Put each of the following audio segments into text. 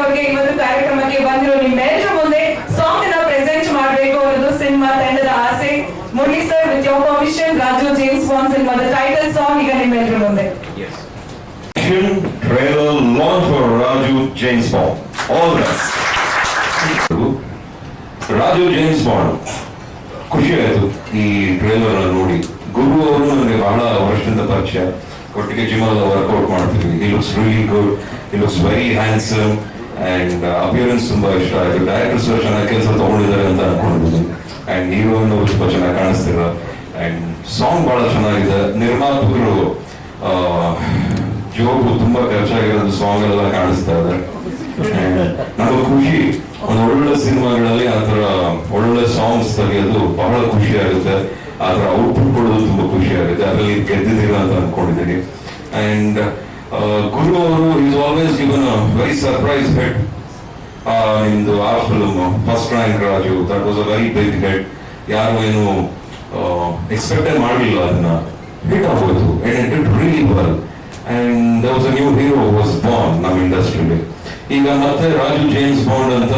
ಅವರಿಗೆ ಇವತ್ತು ಕಾರ್ಯಕ್ರಮಕ್ಕೆ ಬಂದಿರೋ ನಿಮ್ಮೆಲ್ಲರ ಮುಂದೆ ಸಾಂಗ್ ಅನ್ನ ಪ್ರೆಸೆಂಟ್ ಮಾಡಬೇಕು ಅನ್ನೋದು ಸಿನಿಮಾ ತಂಡದ ಆಸೆ. Murali sir, with your permission, Raju James Bond ಸಿನಿಮಾದ ಟೈಟಲ್ ಸಾಂಗ್ ಈಗ ನಿಮ್ಮೆಲ್ಲರ ಮುಂದೆ. Trailer launch for Raju James Bond. All the best. Raju James bond ಖುಷಿ ಆಯ್ತು ಈ ಟ್ರೇಲರ್ ನೋಡಿ. ಗುರು ಅವರು ನನಗೆ ಬಹಳ ವರ್ಷದಿಂದ ಪರಿಚಯ, ಒಟ್ಟಿಗೆ ಜಿಮ್ ಅಲ್ಲಿ ವರ್ಕೌಟ್ ಮಾಡ್ತೀವಿ. He looks really good, he looks very handsome and appearance ತುಂಬಾ ಇಷ್ಟ ಆಯ್ತು. ಡೈರೆಕ್ಟರ್ಸ್ ಚೆನ್ನಾಗಿ ಕೆಲಸ ತಗೊಂಡಿದ್ದಾರೆ ಅಂತ ಅನ್ಕೊಂಡಿದ್ದೀನಿ ಅಂಡ್ ಹೀರೋಯಿನ್ ಅವರು ತುಂಬಾ ಚೆನ್ನಾಗಿ ಕಾಣಿಸ್ತಿಲ್ಲ ಅಂಡ್ ಸಾಂಗ್ ಬಹಳ ಚೆನ್ನಾಗಿದೆ. ನಿರ್ಮಾಪಕರು ಜೋಬು ತುಂಬಾ ಖರ್ಚಾಗಿರೋದು ಸಾಂಗ್ ಎಲ್ಲ ಕಾಣಿಸ್ತಾ ಇದೆ. ನಮಗೆ ಖುಷಿ, ಒಂದು ಒಳ್ಳೊಳ್ಳೆ ಸಿನಿಮಾಗಳಲ್ಲಿ ಆತರ ಒಳ್ಳೊಳ್ಳೆ ಸಾಂಗ್ಸ್ ತೆಗೆಯೋದು ಬಹಳ ಖುಷಿ ಆಗುತ್ತೆ. ಆತರ ಔಟ್ಪುಟ್ ಕೊಡೋದು ತುಂಬಾ ಖುಷಿ ಆಗುತ್ತೆ. ಅದರಲ್ಲಿ ಗೆದ್ದಿದ್ದೀರ ಅಂತ ಅನ್ಕೊಂಡಿದ್ದೀನಿ. ಅಂಡ್ ಗುರು ಅವರು is always given a very surprise hit. ನಿಮ್ದು ಆ film first rank Raju, that was a very big hit. ಯಾರು ಏನು ಎಕ್ಸ್ಪೆಕ್ಟೇ ಮಾಡಲಿಲ್ಲ, ಅದನ್ನ ಹಿಟ್ ಆಗೋದು and it did really well. And there was a new hero was born ನಮ್ಮ ಇಂಡಸ್ಟ್ರಿಲಿ. ಈಗ ಮತ್ತೆ ರಾಜು ಜೇಮ್ಸ್ ಬಾಂಡ್ ಅಂತ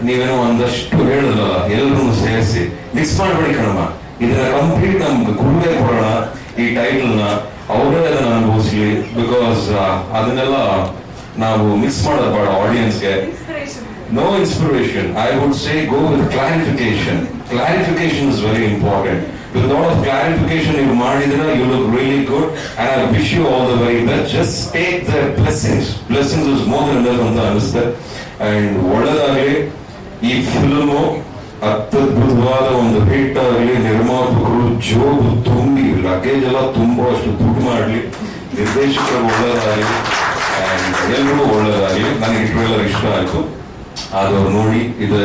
ನೀವೇನೋ ಒಂದಷ್ಟು ಹೇಳಿದ್ರಲ್ಲ, ಎಲ್ಲರೂ ಸೇರಿಸಿ ಮಿಕ್ಸ್ ಮಾಡಬೇಡಿ ಕಣಮ್ಮ, ಇದನ್ನ ಕಂಪ್ಲೀಟ್ ನಮ್ಗೆ ಗುರುಗೆ ಕೊಡೋಣ ಈ ಟೈಟಲ್ ನ, ಅವರೇ ಅದನ್ನ ಅನುಭವಿಸ್ಲಿ. ಬಿಕಾಸ್ ಅದನ್ನೆಲ್ಲ ನಾವು ಮಿಕ್ಸ್ ಮಾಡೋದು ಬೇಡ ಆಡಿಯನ್ಸ್ಗೆ. No inspiration, I would say go with clarification. Clarification is very important. With a lot of clarification you ಮಾಡಿದ್ರೆ you look really good and I wish you all the very best. Just take the blessings. Blessings is more than enough ಅಂತ ಅನಿಸುತ್ತೆ. And ಒಳ್ಳೆದಾಗಲಿ ಈ film, ಅತ್ಯದ್ಭುತವಾದ ಒಂದು hit ಆಗಲಿ. ನಿರ್ಮಾಪಕರು ಜೋಬು ತುಂಬಿ luggage ಎಲ್ಲ ತುಂಬಾ ಅಷ್ಟು ದುಡ್ಡು ಮಾಡಲಿ. ನಿರ್ದೇಶಕರು ಒಳ್ಳೆದಾಗಲಿ ಅಂಡ್ ಎಲ್ಲರೂ ಒಳ್ಳೆದಾಗಲಿ. ನನಗೆ ಟ್ರೇಲರ್ ಇಷ್ಟ ಆಯ್ತು, ಆದವ್ರು ನೋಡಿ. ಇದು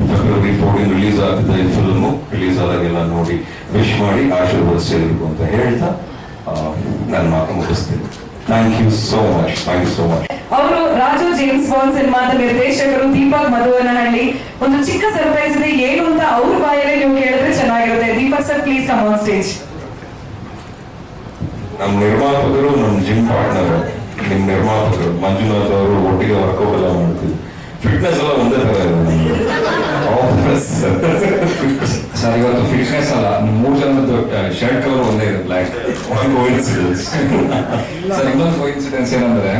ಫೆಬ್ರವರಿ 14 ರಿಲೀಸ್ ಆಗ್ತದೆ ಈ ಫಿಲ್ಮು. ರಿಲೀಸ್ ಆದಾಗೆಲ್ಲ ನೋಡಿ ವಿಶ್ ಮಾಡಿ ಆಶೀರ್ವದಿಸಬೇಕು ಅಂತ ಹೇಳ್ತಾ ನನ್ನ ಮಾತು ಮುಗಿಸ್ತೀನಿ. Thank you so much, thank you so much. ಅವರು ರಾಜು ಜೇಮ್ಸ್ ಬಾಂಡ್ ಸಿನಿಮಾದ ನಿರ್ದೇಶಕರು ದೀಪಕ್ ಮಧುವನಹಳ್ಳಿ. ಒಂದು ಚಿಕ್ಕ ಸರ್ಪ್ರೈಸ್ ಇದೆ, ಏನು ಅಂತ ಅವ್ರ ಬಾಯಲ್ಲೇ ನೀವು ಕೇಳಿದ್ರೆ ಚೆನ್ನಾಗಿರುತ್ತೆ. Deepak sir, please come on stage. ನಮ್ಮ ನಿರ್ಮಾಪಕರು, ನಮ್ಮ ಜಿಮ್ ಪಾರ್ಟ್ನರ್, ನಿಮ್ಮ ನಿರ್ಮಾಪಕರು ಮಂಜುನಾಥ್ ಅವರು ಒಟ್ಟಿಗೆ ವರ್ಕೌಟ್ ಎಲ್ಲ ಮಾಡ್ತೀವಿ. ಫಿಟ್ನೆಸ್ ಎಲ್ಲ ಒಂದೇ ತರ ಇದೆ ಸರ್. ಇವತ್ತು ಫಿಟ್ನೆಸ್ ಅಲ್ಲ, 3 ಜನದ್ದು ಶರ್ಟ್ ಕಲರ್ ಒಂದೇ ಇದೆ, ಬ್ಲ್ಯಾಕ್. ಸರ್, ಇನ್ನೊಂದು ಕೋಇನ್ಸಿಡೆನ್ಸ್ ಏನಂದ್ರೆ,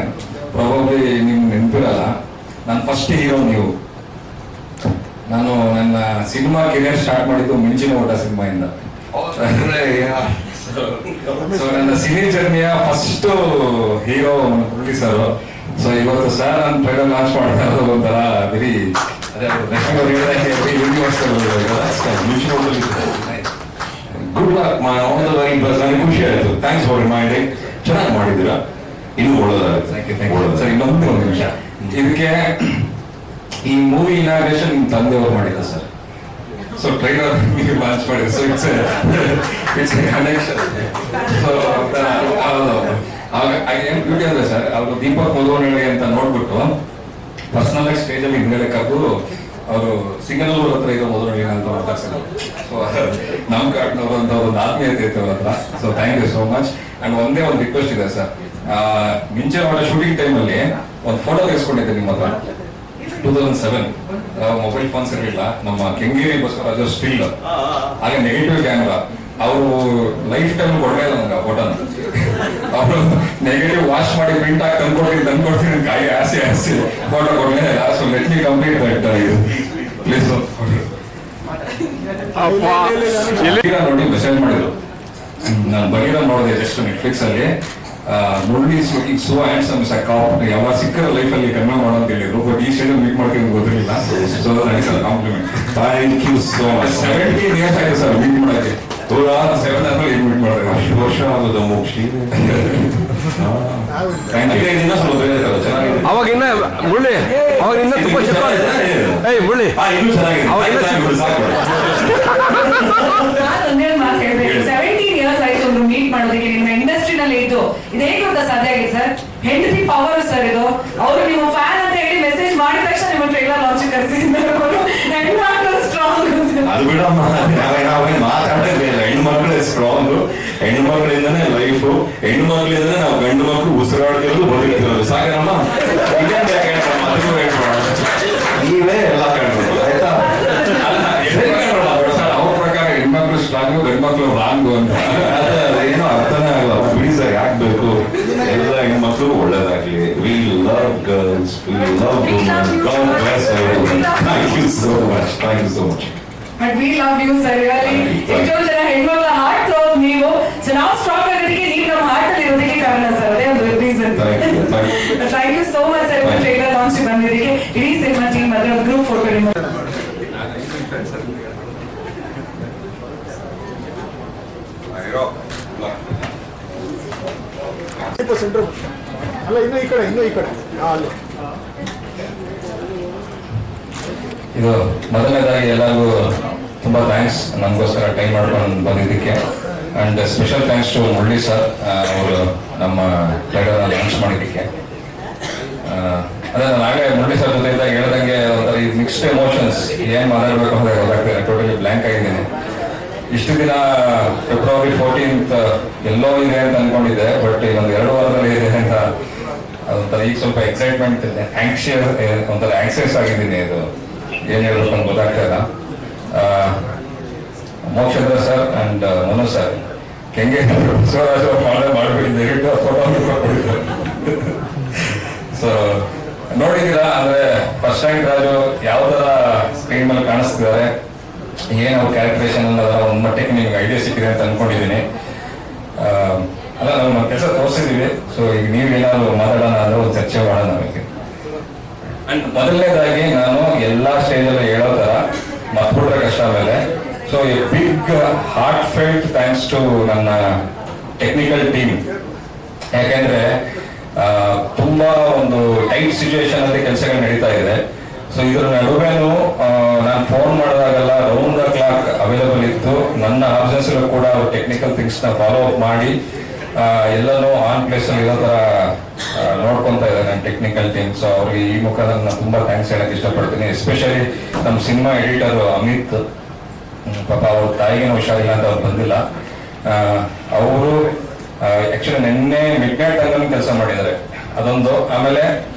ಪ್ರಾಬಬ್ಲಿ ನಿಮ್ಗೆ ನೆನಪಿರಲ್ಲ, ನನ್ನ ಫಸ್ಟ್ ಹೀರೋ ನೀವು. ನಾನು ನನ್ನ ಸಿನಿಮಾ ಕೆರಿಯರ್ ಸ್ಟಾರ್ಟ್ ಮಾಡಿದ್ದು ಮಿಂಚಿನ ಓಟ ಸಿನಿಮಾಯಿಂದ. ಸೊ ನನ್ನ ಸಿನಿ ಜರ್ನಿಯ first hero Murali sir. So ಇವತ್ತು ಸರ್ ನಾನು ಟ್ರೈಲರ್ ಲಾಂಚ್ ಮಾಡ್ತಾ ಇರೋದು ಒಂಥರ very good luck, all the very best. ನನಗೆ ಖುಷಿ ಆಯ್ತು. Thanks for reminding. ಚೆನ್ನಾಗಿ ಮಾಡಿದ್ದೀರಾ, ಇನ್ನೂ ಒಳ್ಳೆದಾಗುತ್ತೆ. ಸರ್, ಇನ್ನೊಂದು ನಿಮಿಷ, ಇದಕ್ಕೆ ಈ ಮೂವಿ ಇನಾಗ್ರೇಷನ್ ನಿಮ್ಮ ತಂದೆಯವರು ಮಾಡಿದ್ರು ಸರ್. ಸೊ ಟ್ರೈಲರ್ ನೀವು ಲಾಂಚ್ ಮಾಡಿದ್ರು. So it's connection. ಸೊ ಏನ್ ಬ್ಯೂಟಿ ಅಂದ್ರೆ ಸರ್, ಅವರು ದೀಪಕ್ ಮಧುವನಹಳ್ಳಿ ಅಂತ ನೋಡ್ಬಿಟ್ಟು ಪರ್ಸನಲ್ ಆಗಿ ಸ್ಟೇಜ್ ಅಲ್ಲಿ ಹಿಂದ್ಗಡೆ ಕರೆದು ಅವರು ಸಿಂಗನಲ್ಲೂರ್ ಹತ್ರ ಇರೋ ಮಧುವನಹಳ್ಳಿ ಅಂತ ಮಾತಾಡ್ಸಿದ್ರು. ಸೊ ನಮ್ ಕಾಟ್ನವರು ಅಂತ ಒಂದು ಆತ್ಮೀಯತೆ ಇತ್ತು ಅವ್ರ ಹತ್ರ. So thank you so much. And ಒಂದೇ ಒಂದು ರಿಕ್ವೆಸ್ಟ್ ಇದೆ ಸರ್, ಮುಂಚೆ ಮಾಡೋ ಶೂಟಿಂಗ್ ಟೈಮಲ್ಲಿ ಒಂದು ಫೋಟೋ ತೆಗೆಸ್ಕೊಂಡಿದ್ದೆ ನಿಮ್ಮ ಹತ್ರ. 2007 ಮೊಬೈಲ್ ಫೋನ್ಸ್ ಇರಲಿಲ್ಲ. ನಮ್ಮ ಕೆಂಗೇರಿ ಬಸವರಾಜ್ ಸ್ಟಿಲ್ ಹಾಗೆ ನೆಗೆಟಿವ್ ಕ್ಯಾಮ್ರಾ. ಅವರು ಲೈಫ್ ಟೈಮ್ ಕೊಡಲೇ ಇಲ್ಲ ನಂಗೆ ಫೋಟೋನ. ಅವರು ನೆಗೆಟಿವ್ ವಾಶ್ ಮಾಡಿ ಪ್ರಿಂಟ್ ಆಗಿ ತಂದ್ಕೊಡ್ತೀನಿ ಕಾಯಿ ಆಸೆ ಫೋಟೋ ಕೊಡಲೇ ಇಲ್ಲ. So let me complete that ಇದು ಪ್ಲೀಸ್. ನೋಡಿ ಮೆಸೇಜ್ ಮಾಡಿದ್ರು, ನಾನು ಬರೀರೋ ನೋಡಿದೆ ಜಸ್ಟ್ ನೆಟ್ಫ್ಲಿಕ್ಸ್ ಅಲ್ಲಿ. Murali looking so handsome is a cop. ಯಾವಾಗ ಸಿಕ್ಕರ ಲೈಫಲ್ಲಿ ಕಡಿಮೆ ಮಾಡೋ ಅಂತ ಹೇಳಿದ್ರು, ಬಟ್ ಈ ಸ್ಟೇಜ್ ಮೀಟ್ ಮಾಡ್ಕೊಂಡು ಗೊತ್ತಿರಲಿಲ್ಲ. So that is compliment. Thank you so much. 17 years ಆಯ್ತು ಸರ್ ಮೀಟ್ ಮಾಡೋಕ್ಕೆ. 7 ಆದ್ಮೇಲೆ ಏನು ಮೀಟ್ ಮಾಡಿದ್ರೆ ಅಷ್ಟು ವರ್ಷ ಆಗೋದು ಮುಗಿಸಿ. ಅವಾಗ ಇನ್ನ ಮುರಳಿ, ಅವಾಗ ಇನ್ನ ತುಂಬಾ ಚಿಕ್ಕ. ಏಯ್ ಮುರಳಿ, ಇನ್ನೂ ಚೆನ್ನಾಗಿದೆ. 17 years ಆಯ್ತು ಒಂದು ಮೀಟ್ ಮಾಡೋದಕ್ಕೆ ನಿಮ್ಮ ಇಂಡಸ್ಟ್ರಿನಲ್ಲಿ ಇದ್ದು. ಇದೇ ಗೊತ್ತಾ ಸಾಧ್ಯ ಆಗಿದೆ ಸರ್? ಹೆಂಡತಿ ಪವರ್ ಸರ್ ಇದು. ಅವರು ನಿಮ್ಮ ಫ್ಯಾನ್ ಅಂತ ಹೇಳಿ ಮೆಸೇಜ್ ಮಾಡಿದ ತಕ್ಷಣ ನಿಮ್ಮ ಟ್ರೈಲರ್ ಲಾಂಚ್ ಕರೆಸಿದ್ದಾರೆ. ಅದು ಬಿಡಮ್ಮ, ನಾವೇನು ಮಾತಾಡೋದಿಲ್ಲ. ಹೆಣ್ಮಕ್ಳೇ ಸ್ಟ್ರಾಂಗ್, ಹೆಣ್ಮಕ್ಳಿಂದನೇ ಲೈಫು, ಹೆಣ್ಮಕ್ಳಿಂದನೇ ನಾವು ಗಂಡು ಮಕ್ಕಳು ಉಸಿರಾಡ್ತಿರೋದು ಬದುಕ್ತಿರೋದು. ಸಾಕಮ್ಮ, ಅರ್ಥನೇ ಆಗಲ್ಲ ಬಿಡಿ ಸರ್ ಯಾಕೆ ಬೇಕು, ಎಲ್ಲ ಹೆಣ್ಮಕ್ಳು ಒಳ್ಳೇದಾಗ್ಲಿ. We love girls, we love women, god bless everyone. Thank you so much, thank you so much. But we love you, sir. Really, ಎಷ್ಟೋ ಜನ ಹೆಣ್ಮಕ್ಳ ಹಾರ್ಟ್ ಥ್ರೋ ನೀವು. ಸೊ ನಾವು ಸ್ಟ್ರಾಂಗ್ ಆಗೋದಕ್ಕೆ ನೀವು ನಮ್ಮ ಹಾರ್ಟ್ ಅಲ್ಲಿ ಇರೋದಕ್ಕೆ ಕಾರಣ ಸರ್. ಅದೇ ಒಂದು reason. Thank you so much sir. Trailer launch ಬಂದಿದ್ದಕ್ಕೆ ಇಡೀ ಸಿನಿಮಾ ಟೀಮ್ ಅದ್ರ ಒಂದು ಗ್ರೂಪ್ ಫೋಟೋ ನಿಮ್ಮ ಸೆಂಟ್ರ್ ಅಲ್ಲ, ಇನ್ನೂ ಈ ಕಡೆ ಅಲ್ಲಿ. ಇದು ಮೊದಲನೇದಾಗಿ ಎಲ್ಲರಿಗೂ ತುಂಬ ಥ್ಯಾಂಕ್ಸ್ ನಮಗೋಸ್ಕರ ಟೈಮ್ ಮಾಡ್ಕೊಂಡು ಬಂದಿದ್ದಕ್ಕೆ. And special thanks to Murali sir, ಅವರು ನಮ್ಮ ಟ್ರೈಲರ್ನ ಲಾಂಚ್ ಮಾಡಿದ್ದಕ್ಕೆ. ಅದೇ ನಾನು ಆಗಲೇ ಮುರಳಿ ಸರ್ ಜೊತೆ ಇದ್ದಾಗ ಹೇಳ್ದಂಗೆ ಒಂಥರ ಈ ಮಿಕ್ಸ್ಡ್ ಎಮೋಷನ್ಸ್, ಏನು ಮಾತಾಡಬೇಕು ಅಂದರೆ ಗೊತ್ತಾಗ್ತದೆ. ಟೋಟಲಿ ಬ್ಲ್ಯಾಂಕ್ ಆಗಿದ್ದೀನಿ. ಇಷ್ಟು ದಿನ ಫೆಬ್ರವರಿ 14th ಎಲ್ಲೋ ಇದೆ ಅಂತ ಅನ್ಕೊಂಡಿದ್ದೆ, ಬಟ್ ಈ ಒಂದು 2 ವಾರದಲ್ಲಿ ಇದೆ ಅಂತ ಅದೊಂಥರ ಈಗ ಸ್ವಲ್ಪ ಎಕ್ಸೈಟ್ಮೆಂಟ್ ಇದೆ, ಒಂಥರ ಆಂಕ್ಸಿಯಸ್ ಆಗಿದ್ದೀನಿ. ಇದು ಏನು ಹೇಳ್ಬೇಕು ಅಂತ ಗೊತ್ತಾಗ್ತಾ ಇಲ್ಲ. Mokshendra sir and Manu sir ಹೆಂಗೆ ಬಸವರಾಜ್ ಮಾಡಿಬಿಟ್ಟಿದ್ದೆ, ಫೋಟೋ ಸೊ ನೋಡಿದ್ದೀರಾ. ಅಂದರೆ ಫಸ್ಟ್ ರ್ಯಾಂಕ್ ರಾಜು ಯಾವ ಥರ ಸ್ಕ್ರೀನ್ ಮೇಲೆ ಕಾಣಿಸ್ತಿದ್ದಾರೆ, ಏನು ಅವ್ರ ಕ್ಯಾರೆಕ್ಟರೇಷನ್ ಅನ್ನೋದರ ಒಂದು ಮಟ್ಟಿಗೆ ನಿಮ್ಗೆ ಐಡಿಯಾ ಸಿಕ್ಕಿದೆ ಅಂತ ಅನ್ಕೊಂಡಿದ್ದೀನಿ. ಅಲ್ಲ, ನಾವು ನಮ್ಮ ಕೆಲಸ ತೋರಿಸಿದ್ದೀವಿ. ಸೊ ಈಗ ನೀವೇನಾದ್ರು ಮಾತಾಡೋಣ ಅಂದ್ರೆ ಒಂದು ಚರ್ಚೆ ಮಾಡೋಣ ನಮಗೆ. ಅಂಡ್ ಮೊದಲನೇದಾಗಿ ನಾನು ಎಲ್ಲ ಸ್ಟೇಜಲ್ಲೂ ಹೇಳೋ ಥರ ಮತ್ಬಿಟ್ರೆ ಕಷ್ಟ ಮೇಲೆ. So a big heartfelt thanks to ನನ್ನ ಟೆಕ್ನಿಕಲ್ ಟೀಮ್. ಯಾಕೆಂದ್ರೆ ತುಂಬಾ ಒಂದು ಟೈಟ್ ಸಿಚುವೇಶನ್ ಅಲ್ಲಿ ಕೆಲಸಗಳು ನಡೀತಾ ಇದೆ. ಸೊ ಇದ್ರ ನಡುವೆನೂ ನಾನು ಫೋನ್ ಮಾಡಿದಾಗೆಲ್ಲ ರೌಂಡ್ ದ ಕ್ಲಾಕ್ ಅವೈಲೇಬಲ್ ಇತ್ತು. ನನ್ನ ಆಬ್ಸೆನ್ಸ್ ಕೂಡ ಅವ್ರು ಟೆಕ್ನಿಕಲ್ ಥಿಂಗ್ಸ್ ನ ಫಾಲೋ ಅಪ್ ಮಾಡಿ ಎಲ್ಲನೂ ಆನ್ ಪ್ಲೇಸ್ ಅಲ್ಲಿ ಇರೋ ತರ ನೋಡ್ಕೊಂತಾ ಇದ್ದಾರೆ ನನ್ನ ಟೆಕ್ನಿಕಲ್ ಟೀಮ್. ಸೊ ಅವ್ರಿಗೆ ಈ ಮುಖಾಂತರ ನಾನು ತುಂಬಾ ಥ್ಯಾಂಕ್ಸ್ ಹೇಳಕ್ ಇಷ್ಟಪಡ್ತೀನಿ. ಎಸ್ಪೆಷಲಿ ನಮ್ಮ ಸಿನಿಮಾ ಎಡಿಟರ್ ಅಮಿತ್, ಪಾಪ ಅವ್ರ ತಾಯಿಗೇನು ಹುಷಾರಿಲ್ಲ ಅಂತ ಅವ್ರು ಬಂದಿಲ್ಲ. ಅವರು ಆಕ್ಚುಲಿ ನಿನ್ನೆ ಮಿಡ್ ನೈಟ್ ಟೈಮಲ್ಲಿ ಕೆಲಸ ಮಾಡಿದ್ದಾರೆ, ಅದೊಂದು. ಆಮೇಲೆ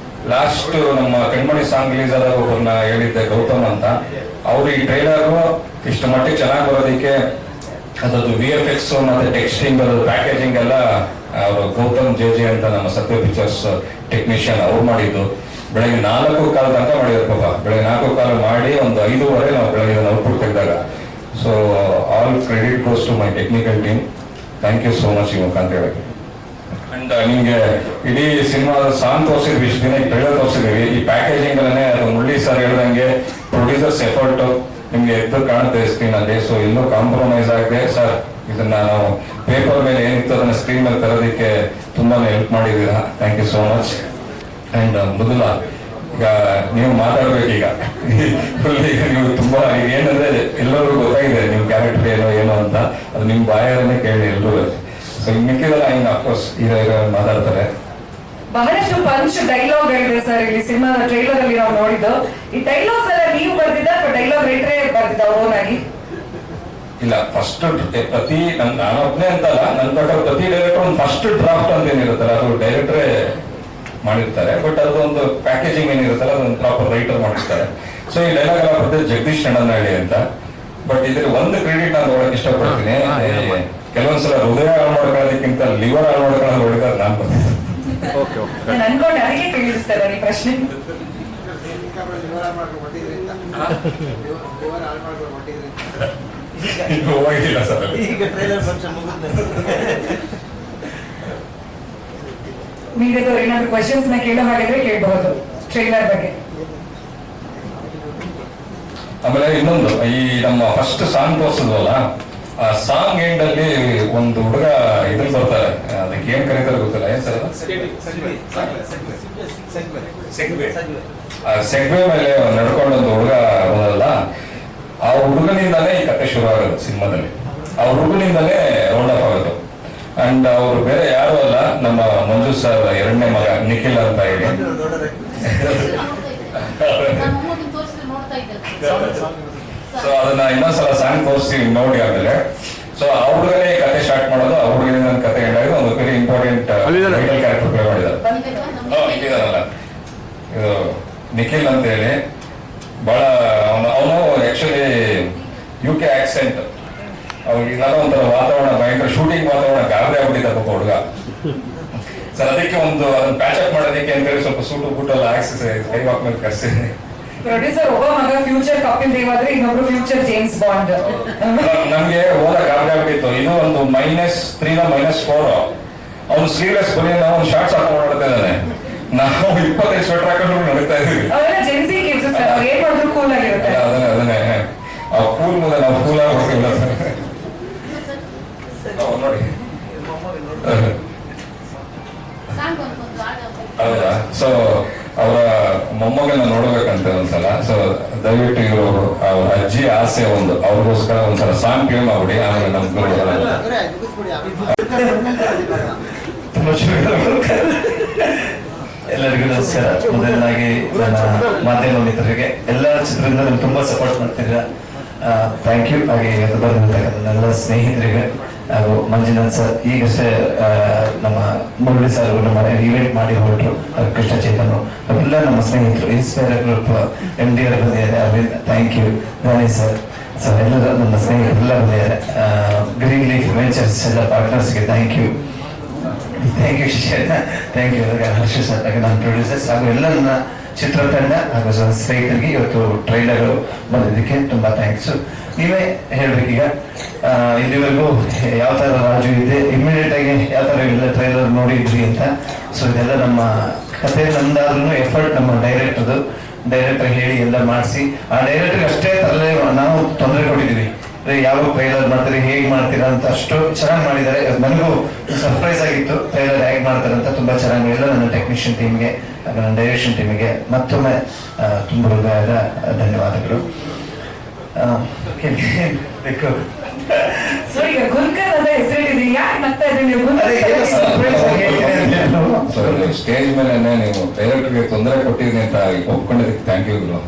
ಲಾಸ್ಟ್ ನಮ್ಮ ಕಣ್ಮಣಿ ಸಾಂಗ್ ರಿಲೀಸ್ ಆದಾಗ ಒಬ್ಬರನ್ನ ಹೇಳಿದ್ದೆ, ಗೌತಮ್ ಅಂತ. ಅವರು ಈ ಟ್ರೈಲರ್ ಇಷ್ಟು ಮಟ್ಟಿಗೆ ಚೆನ್ನಾಗಿ ಬರೋದಕ್ಕೆ ಅದ್ರದ್ದು VFX ಮತ್ತೆ ಟೆಕ್ಸ್ಟಿಂಗ್, ಅದು ಪ್ಯಾಕೇಜಿಂಗ್ ಎಲ್ಲ ಅವರು ಗೌತಮ್ ಜೆ ಅಂತ ನಮ್ಮ ಸತ್ಯ ಪಿಕ್ಚರ್ಸ್ ಟೆಕ್ನಿಷಿಯನ್ ಅವ್ರು ಮಾಡಿದ್ದು. ಬೆಳಗ್ಗೆ 4:15 ತನಕ ಮಾಡಿದ್ರು ಪಾಪ. ಬೆಳಗ್ಗೆ 4:15 ಮಾಡಿ ಒಂದು 5:15 ನಾವು ಬೆಳಗ್ಗೆ ಔಟ್ಪುಟ್ ತೆಗೆದಾಗ. So all credit goes to my technical team. Thank you so much ಈ ಮುಖಾಂತರ ಹೇಳಕ್ಕೆ. ಅಂಡ್ ನಿಮ್ಗೆ ಇಡೀ ಸಿನಿಮಾದ ಸಾಂಗ್ ತೋರಿಸಿದ್ವಿ, ಇಷ್ಟು ದಿನ ಟ್ರೈಲರ್ ತೋರಿಸಿದೀವಿ. ಈ ಪ್ಯಾಕೇಜಿಂಗ್ ಅಲ್ಲೇ ಅದು ಮುರಳಿ ಸರ್ ಹೇಳ್ದಂಗೆ ಪ್ರೊಡ್ಯೂಸರ್ಸ್ ಎಫರ್ಟ್ ನಿಮ್ಗೆ ಎದ್ದು ಕಾಣುತ್ತೆ ಸ್ಕ್ರೀನ್ ಅಲ್ಲಿ. ಸೊ ಎಲ್ಲೂ ಕಾಂಪ್ರಮೈಸ್ ಆಗಿದೆ ಸರ್. ಇದನ್ನ ನಾವು ಪೇಪರ್ ಮೇಲೆ ಏನಿತ್ತು ಅದನ್ನ ಸ್ಕ್ರೀನ್ ಮೇಲೆ ತರೋದಕ್ಕೆ ತುಂಬಾನೇ ಹೆಲ್ಪ್ ಮಾಡಿದ್ದೀರಾ. Thank you so much. And ಮೊದಲ ಈಗ ನೀವು ಮಾತಾಡ್ಬೇಕೀಗ ಫುಲ್. ಈಗ ನೀವು ತುಂಬಾ ಏನಂದ್ರೆ ಎಲ್ಲರಿಗೂ ಗೊತ್ತಾಗಿದೆ ನಿಮ್ ಕ್ಯಾರೆಕ್ಟರ್ ಏನೋ ಅಂತ. ಅದು ನಿಮ್ ಬಾಯಲ್ಲೇ ಕೇಳಿ ಎಲ್ಲರೂ. ಸೊ ಮಿಕ್ಕಿದಲ್ಲ ಹಿಂಗೆ ಅಫ್ಕೋರ್ಸ್ ಹೀರೋ ಮಾತಾಡ್ತಾರೆ. ಬಹಳಷ್ಟು ಪಂಚ್ ಡೈಲಾಗ್ ಇದೆ ಸರ್ ಇಲ್ಲಿ ಸಿನಿಮಾದ ಟ್ರೈಲರ್ ಅಲ್ಲಿ ನಾವು ನೋಡಿದ್ದು. ಈ ಡೈಲಾಗ್ಸ್ ಎಲ್ಲ ನೀವು ಬರ್ದಿದ್ದ ಅಥವಾ ಡೈಲಾಗ್ ರೈಟ್ರೇ ಬರ್ದಿದ್ದ ಓನ್ ಆಗಿ? ಇಲ್ಲ, ಫಸ್ಟ್ ಪ್ರತಿ ನಾನೊಬ್ಬನೇ ಅಂತಲ್ಲ, ನನ್ನ ಪ್ರಕಾರ ಪ್ರತಿ ಡೈರೆಕ್ಟರ್ ಒಂದು ಫಸ್ಟ್ ಡ್ರಾಫ್ಟ್ ಅಂತ ಏನಿರುತ್ತಲ್ಲ ಅದು ಡೈರೆಕ್ಟ್ರೇ ಮಾಡಿರ್ತಾರೆ. ಬಟ್ ಅದೊಂದು ಪ್ಯಾಕೇಜಿಂಗ್ ಏನಿರುತ್ತಲ್ಲ ಅದೊಂದು ಪ್ರಾಪರ್ ರೈಟರ್ ಮಾಡಿರ್ತಾರೆ. ಸೊ ಈ ಡೈಲಾಗ್ ಎಲ್ಲ ಬರ್ತದೆ ಜಗದೀಶ್ ನಡನಹಳ್ಳಿ ಅಂತ. ಬಟ್ ಇದ್ರ ಒಂದು ಕ್ರೆಡಿಟ್ ನಾನು ನೋಡಕ್ ಇಷ್ಟಪಡ್ತೀನಿ. ಕೆಲವೊಂದ್ಸಲ ಹೃದಯ ಹಾಳು ಮಾಡ್ಕೊಳ್ಳೋದಕ್ಕಿಂತ ಲಿವರ್ ಹಾಳು ಮಾಡ್ಕೊಳ್ಳೋದು ಹೊಡಿತಾರೆ ನಾನು ಬಂದಿದ್ದೆ. ನಾನು ಅನ್ಕೊಂಡು ಅದಕ್ಕೆ ಕೇಳಿಸ್ತಾರೆ ಈ ಪ್ರಶ್ನೆ. ಹೋಗಿಲ್ಲ ಸರ್. ಮೀಡಿಯಾದವ್ರು ಏನಾದ್ರು ಕ್ವಶನ್ಸ್ ನ ಕೇಳೋ ಹಾಗಿದ್ರೆ ಕೇಳಬಹುದು ಟ್ರೈಲರ್ ಬಗ್ಗೆ. ಆಮೇಲೆ ಇನ್ನೊಂದು, ಈ ನಮ್ಮ ಫಸ್ಟ್ ಸಾಂಗ್ ತೋರಿಸಿದ್ವಲ್ಲ, ಆ ಸಾಂಗ್ ಎಂಡ್ ಅಲ್ಲಿ ಒಂದು ಹುಡುಗ ಇದ್ರಲ್ಲಿ ಬರ್ತಾರೆ, ಅದಕ್ಕೆ ಏನ್ ಕರೀತಾರೆ ಗೊತ್ತಿಲ್ಲ, ಏನ್ ಸರ್ ಸೆಗ್ವೆ ಮೇಲೆ ನಡ್ಕೊಂಡು ಒಂದು ಹುಡುಗ ಬರೋದಲ್ಲ, ಆ ಹುಡುಗನಿಂದಾನೇ ಈ ಕಥೆ ಶುರು ಆಗೋದು ಸಿನಿಮಾದಲ್ಲಿ. ಆ ಹುಡುಗನಿಂದಾನೇ ರೌಂಡ್ ಅಪ್ ಆಗೋದು. ಅಂಡ್ ಅವ್ರು ಬೇರೆ ಯಾರು ಅಲ್ಲ, ನಮ್ಮ ಮಂಜು ಸರ್ 2ನೇ ಮಗ ನಿಖಿಲ್ ಅಂತ ಹೇಳಿ. ಸೊ ಅದನ್ನ ಇನ್ನೊಂದ್ಸಲ ಸಾಂಗ್ ತೋರಿಸ್ತೀವಿ ನೋಡಿ ಆಮೇಲೆ. ಸೊ ಆ ಹುಡುಗನೇ ಕತೆ ಸ್ಟಾರ್ಟ್ ಮಾಡೋದು, ಆ ಹುಡುಗನಿಂದ ಕತೆ ಎಂಡಾಗಿ ಒಂದು very important title character play ಮಾಡಿದ್ದಾರೆ. ಇಟ್ಟಿದಾರಲ್ಲ, ಇದು ನಿಖಿಲ್ ಅಂತ ಹೇಳಿ. ಬಹಳ ಅವನು ಆಕ್ಚುಲಿ UK ಆಕ್ಸೆಂಟ್. ಅವ್ರಿಗೆ ಇದೆಲ್ಲ ಒಂಥರ ವಾತಾವರಣ ಭಯಂಕರ ಶೂಟಿಂಗ್ ವಾತಾವರಣ ಗಾಬರಿ ಆಗ್ಬಿಟ್ಟಿದ್ದ ಪಾಪ ಹುಡುಗ. ಸರ್ ಅದಕ್ಕೆ ಒಂದು ಅದನ್ನ ಪ್ಯಾಚ್ ಅಪ್ ಮಾಡೋದಕ್ಕೆ ಅಂತೇಳಿ ಸ್ವಲ್ಪ ಸೂಟು ಬೂಟ್ ಎಲ್ಲ ಹಾಕ್ಸಿ ಕೈ ವಾಕ್ ಮೇಲೆ ಕರ್ಸಿದ್ದೀನಿ. ಪ್ರೊಡ್ಯೂಸರ್ ಒಬ್ಬ ಮಗ ಫ್ಯೂಚರ್ ಕಪಿಲ್ ದೇವ್ ಆದ್ರೆ ಇನ್ನೊಬ್ರು ಫ್ಯೂಚರ್ ಜೇಮ್ಸ್ ಬಾಂಡ್. ನಮ್ಗೆ ಓದಕ್ ಗಾಬರಿ ಆಗ್ಬಿಟ್ಟಿತ್ತು. ಇದು ಒಂದು -3 -4 ಅವ್ನು ಸ್ಲೀವ್ಲೆಸ್ ಬನಿಯನ್ ಅವ್ನು ಶಾರ್ಟ್ಸ್ ಹಾಕೊಂಡು ಓಡಾಡ್ತಾ ಇದ್ದಾನೆ. ನಾವು 25 ಸ್ವೆಟರ್ ಹಾಕೊಂಡು ನಡೀತಾ ಇದೀವಿ. ಅವೆಲ್ಲ ಜೆನ್ಸಿ ಕಿಡ್ಸ್ ಸರ್, ಅವ್ರು ಏನ್ ಮಾಡಿದ್ರು ಕೂಲ್ ಆಗಿರುತ್ತೆ. ಅದನ್ನೇ ಆ ಕೂಲ್ ಮುಂದೆ ನಾವು ಕೂಲ್ ಆಗ್ಬಿಟ್ಟಿಲ್ಲ ನೋಡಿ. ಹೌದಾ? ಸೊ ಅವರ ಮೊಮ್ಮಗನ ನೋಡ್ಬೇಕಂತ ಒಂದ್ಸಲ. ಸೊ ದಯವಿಟ್ಟು ಇವರು ಅವ್ರ ಅಜ್ಜಿ ಆಸೆ ಒಂದು ಅವ್ರಿಗೋಸ್ಕರ ಒಂದ್ಸಲ ಸಾಂಗ್ ಪ್ಲೇ ಮಾಡ್ಬಿಡಿ. ಆಮೇಲೆ ನಮ್ ಗುರು ತುಂಬಾ ಎಲ್ಲರಿಗೂ ನಮಸ್ಕಾರ. ಮೊದಲನಾಗಿ ನನ್ನ ಮಾಧ್ಯಮ ಮಿತ್ರರಿಗೆ ಎಲ್ಲ ಚಿತ್ರದಿಂದ ನೀವು ತುಂಬಾ ಸಪೋರ್ಟ್ ಮಾಡ್ತಿದ್ದೀರಾ, ಥ್ಯಾಂಕ್ ಯು. ಹಾಗೆ ಇವತ್ತು ಬಂದಿರ್ತಕ್ಕಂಥ ನನ್ನ ಸ್ನೇಹಿತರಿಗೆ ಹಾಗೂ ಮಂಜುನಾಥ್ ಸರ್, ಈಗಷ್ಟೇ ನಮ್ಮ ಮುರಳಿ ಸರ್ ನಮ್ಮ ಇವೆಂಟ್ ಮಾಡಿ ಹೊರಟರು, ಕೃಷ್ಣ ಚೇತನ್, ಅವೆಲ್ಲ ನಮ್ಮ ಸ್ನೇಹಿತರು. ಇನ್ಸ್ಪೈರ್ ಗ್ರೂಪ್ MD ಅವರು ಬಂದಿದ್ದಾರೆ, Aravind, thank you. Dhani sir, so ಎಲ್ಲರೂ ನನ್ನ ಸ್ನೇಹಿತರೆಲ್ಲ ಬಂದಿದ್ದಾರೆ. ಗ್ರೀನ್ ಲೀಫ್ ವೆಂಚರ್ಸ್ ಎಲ್ಲ ಪಾರ್ಟ್ನರ್ಸ್ಗೆ thank you. Thank you Shishya, thank you Harsha sir, ನನ್ನ ಪ್ರೊಡ್ಯೂಸರ್ಸ್ ಹಾಗೂ ಎಲ್ಲ ನನ್ನ ಚಿತ್ರತಂಡ ಹಾಗೂ ಸ್ನೇಹಿತರಿಗೆ ಇವತ್ತು ಟ್ರೈಲರ್ ಬಂದಿದ್ದಕ್ಕೆ ತುಂಬಾ ಥ್ಯಾಂಕ್ಸ್. ನೀವೇ ಹೇಳ್ಬೇಕೀಗ ಇಲ್ಲಿವರೆಗೂ ಯಾವ ಥರ ರಾಜು ಇದೆ, ಇಮಿಡಿಯೇಟ್ ಆಗಿ ಯಾವ ಥರ ಇಲ್ಲ ಟ್ರೈಲರ್ ನೋಡಿದ್ವಿ ಅಂತ. ಸೊ ಇದೆಲ್ಲ ನಮ್ಮ ಕತೆ, ನಮ್ದಾದ್ರೂ ಎಫರ್ಟ್ ನಮ್ಮ ಡೈರೆಕ್ಟರ್ ಹೇಳಿ ಎಲ್ಲ ಮಾಡಿಸಿ, ಆ ಡೈರೆಕ್ಟರ್ಗೆ ಅಷ್ಟೇ ತರಲೇ ನಾವು ತೊಂದರೆ ಕೊಟ್ಟಿದ್ದೀವಿ. ಯಾವ ಟ್ರೈಲರ್ ಮಾಡ್ತೀರಿ, ಹೇಗೆ ಮಾಡ್ತೀರಾ ಅಂತ ಅಷ್ಟು ಚೆನ್ನಾಗಿ ಮಾಡಿದ್ದಾರೆ. ನನಗೂ ಸರ್ಪ್ರೈಸ್ ಆಗಿತ್ತು ಟ್ರೈಲರ್ ಹೇಗೆ ಮಾಡ್ತಾರೆ ಅಂತ. ತುಂಬಾ ಚೆನ್ನಾಗಿ ಎಲ್ಲ ನನ್ನ ಟೆಕ್ನಿಷಿಯನ್ ಟೀಮ್ಗೆ, ನನ್ನ ಡೈರೆಕ್ಷನ್ ಟೀಮಿಗೆ ಮತ್ತೊಮ್ಮೆ ತುಂಬ ಹೃದಯದ ಧನ್ಯವಾದಗಳು. ಸೊ ಈಗ ಗುಲ್ಕರ್ ಅಂತ ಹೆಸರಿಟ್ಟಿದ್ದೀರಿ, ಯಾಕೆ ನಗ್ತಾ ಇದ್ರಿ ನೀವು? ಸ್ಟೇಜ್ ಮೇಲೆ ನೀವು ಡೈರೆಕ್ಟರ್ಗೆ ತೊಂದರೆ ಕೊಟ್ಟಿದ್ದೀನಿ ಅಂತ ಒಪ್ಕೊಂಡಿದ್ದಕ್ಕೆ ಥ್ಯಾಂಕ್ ಯು ಗುರು.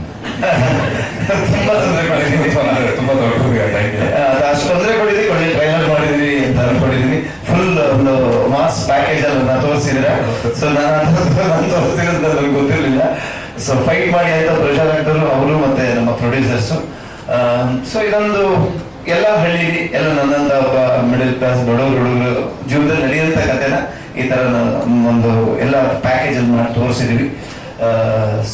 ತುಂಬಾ ತೊಂದರೆ ಮಾಡಿದ್ದೀನಿ, ತುಂಬಾ ದೊಡ್ಡ ಅಷ್ಟು ತೊಂದರೆ ಕೊಟ್ಟಿದ್ವಿ, ಟ್ರೈಲರ್ ಮಾಡಿದ್ವಿ ಅಂತ ಅನ್ಕೊಂಡಿದೀನಿ. ಫುಲ್ ಒಂದು ಮಾಸ್ ಪ್ಯಾಕೇಜ್ ಅಲ್ಲಿ ತೋರಿಸಿದ್ರೆ, ಸೊ ನಾನು ತೋರಿಸಿರೋದು ನನಗೆ ಗೊತ್ತಿರಲಿಲ್ಲ. ಸೊ ಫೈಟ್ ಮಾಡಿ ಆಯ್ತಾ ಪ್ರಜಾರ್ ಆಗ್ತರು ಅವರು ಮತ್ತೆ ನಮ್ಮ ಪ್ರೊಡ್ಯೂಸರ್ಸ್. ಸೊ ಇದೊಂದು ಎಲ್ಲ ಹಳ್ಳಿಲಿ ಎಲ್ಲ ನನ್ನಂತ ಒಬ್ಬ ಮಿಡಲ್ ಕ್ಲಾಸ್ ಹುಡುಗರು ಜೀವನದಲ್ಲಿ ನಡೆಯುವಂತ ಕಥೆನ ಈ ತರ ಒಂದು ಎಲ್ಲ ಪ್ಯಾಕೇಜ್ ಅಲ್ಲಿ ಮಾಡಿ ತೋರಿಸಿದೀವಿ.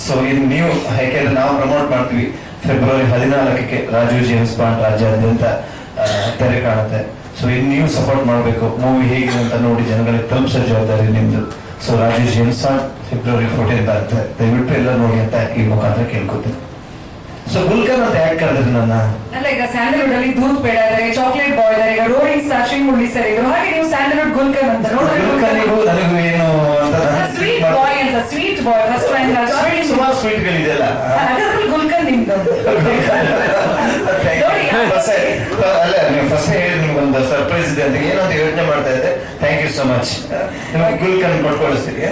ಸೊ ಇದು ನೀವು, ಯಾಕೆಂದ್ರೆ ನಾವು ಪ್ರಮೋಟ್ ಮಾಡ್ತೀವಿ ಫೆಬ್ರವರಿ 14ಕ್ಕೆ ರಾಜು ಜೇಮ್ಸ್ ಬಾಂಡ್ ರಾಜ್ಯಾದ್ಯಂತ ತೆರೆ ಕಾಣುತ್ತೆ. ಸೊ ಇದು ನೀವು ಸಪೋರ್ಟ್ ಮಾಡಬೇಕು. ಮೂವಿ ಹೇಗಿದೆ ಅಂತ ನೋಡಿ ಜನಗಳಿಗೆ ತಲುಪಿಸೋ ಜವಾಬ್ದಾರಿ ನಿಮ್ದು. So Raju James bond February 14 ಆಗುತ್ತೆ, ದಯವಿಟ್ಟು ಎಲ್ಲ ನೋಡಿ ಅಂತ ಈ ಮುಖಾಂತರ ಕೇಳ್ಕೊತೀನಿ. ಸೊ ಗುಲ್ಕರ್ ಅಂತ ಯಾಕೆ ಕರೆದ್ರಿ ನನ್ನ? ಅಲ್ಲ, ಈಗ ಸ್ಯಾಂಡಲ್ವುಡ್ ಅಲ್ಲಿ ದೂತ್ ಬೇಡ ಇದಾರೆ, ಚಾಕ್ಲೇಟ್ ಬಾಯ್ ಇದಾರೆ, ಈಗ ರೋರಿಂಗ್ ಸ್ಟಾರ್ ಶ್ರೀಮುರಳಿ ಸರ್ ಇದ್ರು, ಹಾಗೆ ನೀವು ಸ್ಯಾಂಡಲ್ವುಡ್ ಗುಲ್ಕರ್ ಅಂತ ಗುಲ್ಕರ್ನಿಗೂ ನನಗೂ ಏನು ಅಂತ ಸ್ವೀಟ್ ಬಾಯ್ ಅಂತ. ಸ್ವೀಟ್ ಬಾಯ್ ಫಸ್ಟ್ ಸುಮಾರು ಸ್ವೀಟ್ಗಳಿದೆಯಲ್ಲ, ಗುಲ್ಕರ್ ನಿಮ್ದು. ಅಲ್ಲ ನೀವು ಫಸ್ಟ್ ಹೇಳಿ ನಿಮ್ಗೆ ಒಂದು ಸರ್ಪ್ರೈಸ್ ಇದೆ ಅಂತ ಏನಂತ ಯೋಚನೆ ಮಾಡ್ತಾ ಇದ್ದೆ. Thank you so much. ನಿಮಗೆ ಗುಲ್ಕರ್ ಕೊಟ್ಕೊಳಿಸ್ತೀವಿ.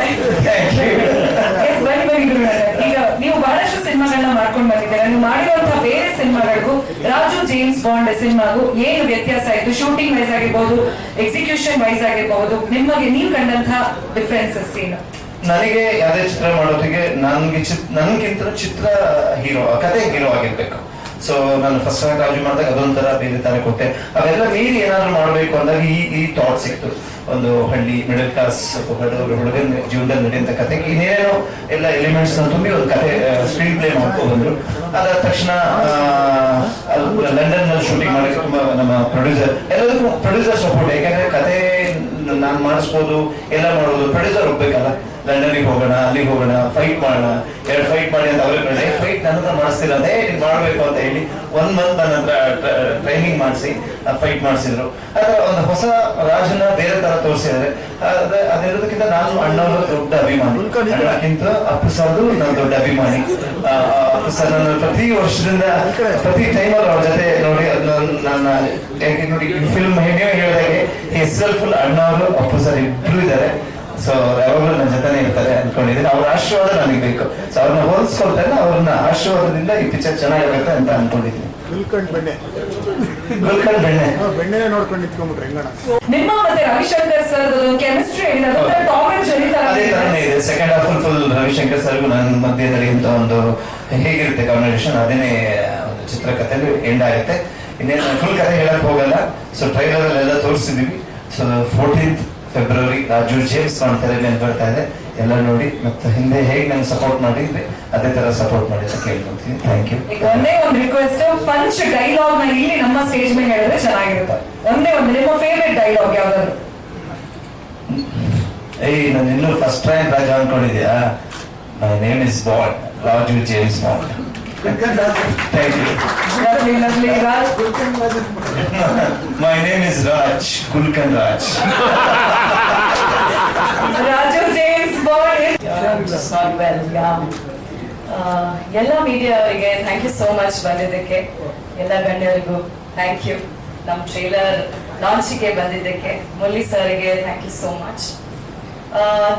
ಈಗ ನೀವು ಬಹಳಷ್ಟು ಸಿನಿಮಾಗಳನ್ನ ಮಾಡ್ಕೊಂಡು ಬಂದಿದ್ದೀರಾ. ನೀವು ಮಾಡಿರುವಂತಹ ಬೇರೆ ಸಿನಿಮಾಗಳಿಗೂ ರಾಜು ಜೇಮ್ಸ್ ಬಾಂಡ್ ಸಿನಿಮಾಗೂ ಏನು ವ್ಯತ್ಯಾಸ ಆಯ್ತು? ಶೂಟಿಂಗ್ ವೈಸ್ ಆಗಿರ್ಬೋದು, ಎಕ್ಸಿಕ್ಯೂಷನ್ ವೈಸ್ ಆಗಿರ್ಬಹುದು, ನಿಮಗೆ ನೀವು ಕಂಡಂತಹ ಡಿಫ್ರೆನ್ಸಸ್ ಏನು? ನನಗೆ ಯಾವುದೇ ಚಿತ್ರ ಮಾಡೋದಿಗೆ ನನ್ಗಿಂತ ಚಿತ್ರ ಹೀರೋ, ಕತೆ ಹೀರೋ ಆಗಿರ್ಬೇಕು. ಸೊ ನಾನು ಫಸ್ಟ್ ರಾಜು ಮಾಡಿದಾಗ ಅದೊಂಥರ ಬೇರೆ ತರ ಕೊಟ್ಟೆ. ಅವೆಲ್ಲ ಮೀರಿ ಏನಾದ್ರು ಮಾಡ್ಬೇಕು ಅಂದಾಗ ಈ ಥಾಟ್ ಸಿಕ್ತು. ಒಂದು ಹಳ್ಳಿ ಮಿಡಲ್ ಕ್ಲಾಸ್ ಹುಡುಗನ ಜೀವನದಲ್ಲಿ ನಡೆಯುವಂತ ಕತೆ ಇನ್ನೇನೋ ಎಲ್ಲ ಎಲಿಮೆಂಟ್ಸ್ ತುಂಬಿ ಒಂದು ಕತೆ ಸ್ಕ್ರೀನ್ ಪ್ಲೇ ಮಾಡ್ಕೊಂಡು ಬಂದ್ರು. ಅದಾದ ತಕ್ಷಣ ಲಂಡನ್ ನಲ್ಲಿ ಶೂಟಿಂಗ್ ಮಾಡಕ್ಕೆ ತುಂಬಾ ನಮ್ಮ ಪ್ರೊಡ್ಯೂಸರ್, ಎಲ್ಲದಕ್ಕೂ ಪ್ರೊಡ್ಯೂಸರ್ ಸಪೋರ್ಟ್. ಯಾಕಂದ್ರೆ ಕತೆ ನಾನು ಮಾಡಿಸ್ಬೋದು, ಎಲ್ಲ ಮಾಡೋದು ಪ್ರೊಡ್ಯೂಸರ್ ಹೋಗ್ಬೇಕಲ್ಲ. ಲಂಡನ್ಗೆ ಹೋಗೋಣ, ಅಲ್ಲಿಗೆ ಹೋಗೋಣ, ಫೈಟ್ ಮಾಡೋಣ, 2 ಫೈಟ್ ಮಾಡಿ ಅಂತ ಅವ್ರಿಗೆ ಫೈಟ್ ನನ್ನ ಹತ್ರ ಮಾಡಿಸ್ತಿಲ್ಲ ಅಂತ ನೀನು ಮಾಡಬೇಕು ಅಂತ ಹೇಳಿ 1 ಮಂತ್ ನನ್ನ ಹತ್ರ ಟ್ರೈನಿಂಗ್ ಮಾಡಿಸಿ ಫೈಟ್ ಮಾಡಿಸಿದ್ರು. ಆದ್ರೆ ಒಂದು ಹೊಸ ರಾಜನ ಬೇರೆ ತರ ತೋರಿಸಿದ್ದಾರೆ. ಅದಿರೋದಕ್ಕಿಂತ ನಾನು ಅಣ್ಣವರ ದೊಡ್ಡ ಅಭಿಮಾನಿ, ಅಣ್ಣಕ್ಕಿಂತ ಅಪ್ಪು ಸರ್ದು ನನ್ನ ದೊಡ್ಡ ಅಭಿಮಾನಿ. ಅಪ್ಪು ಸರ್ ನನ್ನ ಪ್ರತಿ ವರ್ಷದಿಂದ ಪ್ರತಿ ಟೈಮಲ್ಲಿ ಅವ್ರ ಜೊತೆ ನೋಡಿ ನನ್ನ ಯಾಕೆ ನೋಡಿ ಫಿಲ್ಮ್ ನೀವೇ ಹೇಳಿದಾಗೆ ಹೆಸರಲ್ಲಿ ಫುಲ್ ಅಣ್ಣವರು ಅಪ್ಪು ಸರ್ ಇಬ್ರು ಇದ್ದಾರೆ. ಸೊ ಯಾವಾಗಲೂ ನನ್ನ ಜೊತೆನೇ ಇರ್ತಾರೆ ಅನ್ಕೊಂಡಿದ್ದೀನಿ. ಅವ್ರ ಆಶೀರ್ವಾದ ನನಗೆ ಬೇಕು. ಸೊ ಅವ್ರನ್ನ ಹೋಲಿಸ್ಕೊಳ್ತಾರೆ, ಅವ್ರನ್ನ ಆಶೀರ್ವಾದದಿಂದ ಈ ಪಿಕ್ಚರ್ ಚೆನ್ನಾಗಿರುತ್ತೆ ಅಂತ ಅನ್ಕೊಂಡಿದ್ದೀನಿ. ಗುಲ್ಕಂಡ್ ಬೆಣ್ಣೆ ಬೆಣ್ಣೆ ನೋಡ್ಕೊಂಡು ನಿಂತ್ಕೊಂಡ್ಬಿಟ್ರೆ ಹೆಂಗಣ? ನಿಮ್ಮ ಮತ್ತೆ Ravishankar sir chemistry Tom and Jerry ತರ ಅದೇ ತರನೇ ಇದೆ. ಸೆಕೆಂಡ್ ಹಾಫ್ ಫುಲ್ ರವಿಶಂಕರ್ ಸರ್ಗೂ ನನ್ನ ಮಧ್ಯೆ ನಡೆಯುವಂತ ಒಂದು ಹೇಗಿರುತ್ತೆ ಕಾಂಬಿನೇಷನ್, ಅದೇನೇ ಒಂದು ಚಿತ್ರಕಥೆಯಲ್ಲಿ ಎಂಡ್ ಆಗುತ್ತೆ. ಇನ್ನೇನು ಫುಲ್ ಕಥೆ ಹೇಳಕ್ ಹೋಗಲ್ಲ. ಸೊ ಟ್ರೈಲರ್ ಅಲ್ಲೆಲ್ಲ ತೋರಿಸಿದೀವಿ. So 14th February Raju James ಅಂತಾರೆ ನೆನ್ಪು ಬರ್ತಾ ಇದೆ. ಎಲ್ಲ ನೋಡಿ ಮತ್ತೆ ಹಿಂದೆ ಹೇಗೆ ನಂಗೆ ಸಪೋರ್ಟ್ ಮಾಡಿದ್ರೆ ಅದೇ ತರ ಸಪೋರ್ಟ್ ಮಾಡಿ ಅಂತ ಕೇಳ್ಕೊಂತೀನಿ. Thank you. ಈಗ ಒಂದೇ ಒಂದು ರಿಕ್ವೆಸ್ಟ್, ಪಂಚ್ ಡೈಲಾಗ್ ನ ಇಲ್ಲಿ ನಮ್ಮ ಸ್ಟೇಜ್ ಮೇಲೆ ಹೇಳಿದ್ರೆ ಚೆನ್ನಾಗಿರುತ್ತೆ. ಒಂದೇ ಒಂದು ನಿಮ್ಮ ಫೇವರೇಟ್ ಡೈಲಾಗ್ ಯಾವ್ದಾದ್ರು? ನಾನು ಇನ್ನೂ ಫಸ್ಟ್ ಟೈಮ್ ರಾಜು ಅನ್ಕೊಂಡಿದ್ಯಾ? My name is Bond, Raju James Bond. Thank you. My name is Raj ಕುಲ್ಕನ್ Raj. Raju James Bond is not well. ಎಲ್ಲ ಮೀಡಿಯಾ ಅವರಿಗೆ ಥ್ಯಾಂಕ್ ಯು ಸೋ ಮಚ್ ಬಂದಿದ್ದಕ್ಕೆ. ಎಲ್ಲ ಗಣ್ಯರಿಗೂ ಥ್ಯಾಂಕ್ ಯು. ನಮ್ಮ ಟ್ರೇಲರ್ ಲಾಂಚಿಗೆ ಬಂದಿದ್ದಕ್ಕೆ ಮುರಳಿ ಸರ್ಗೆ ಥ್ಯಾಂಕ್ ಯು ಸೋ ಮಚ್.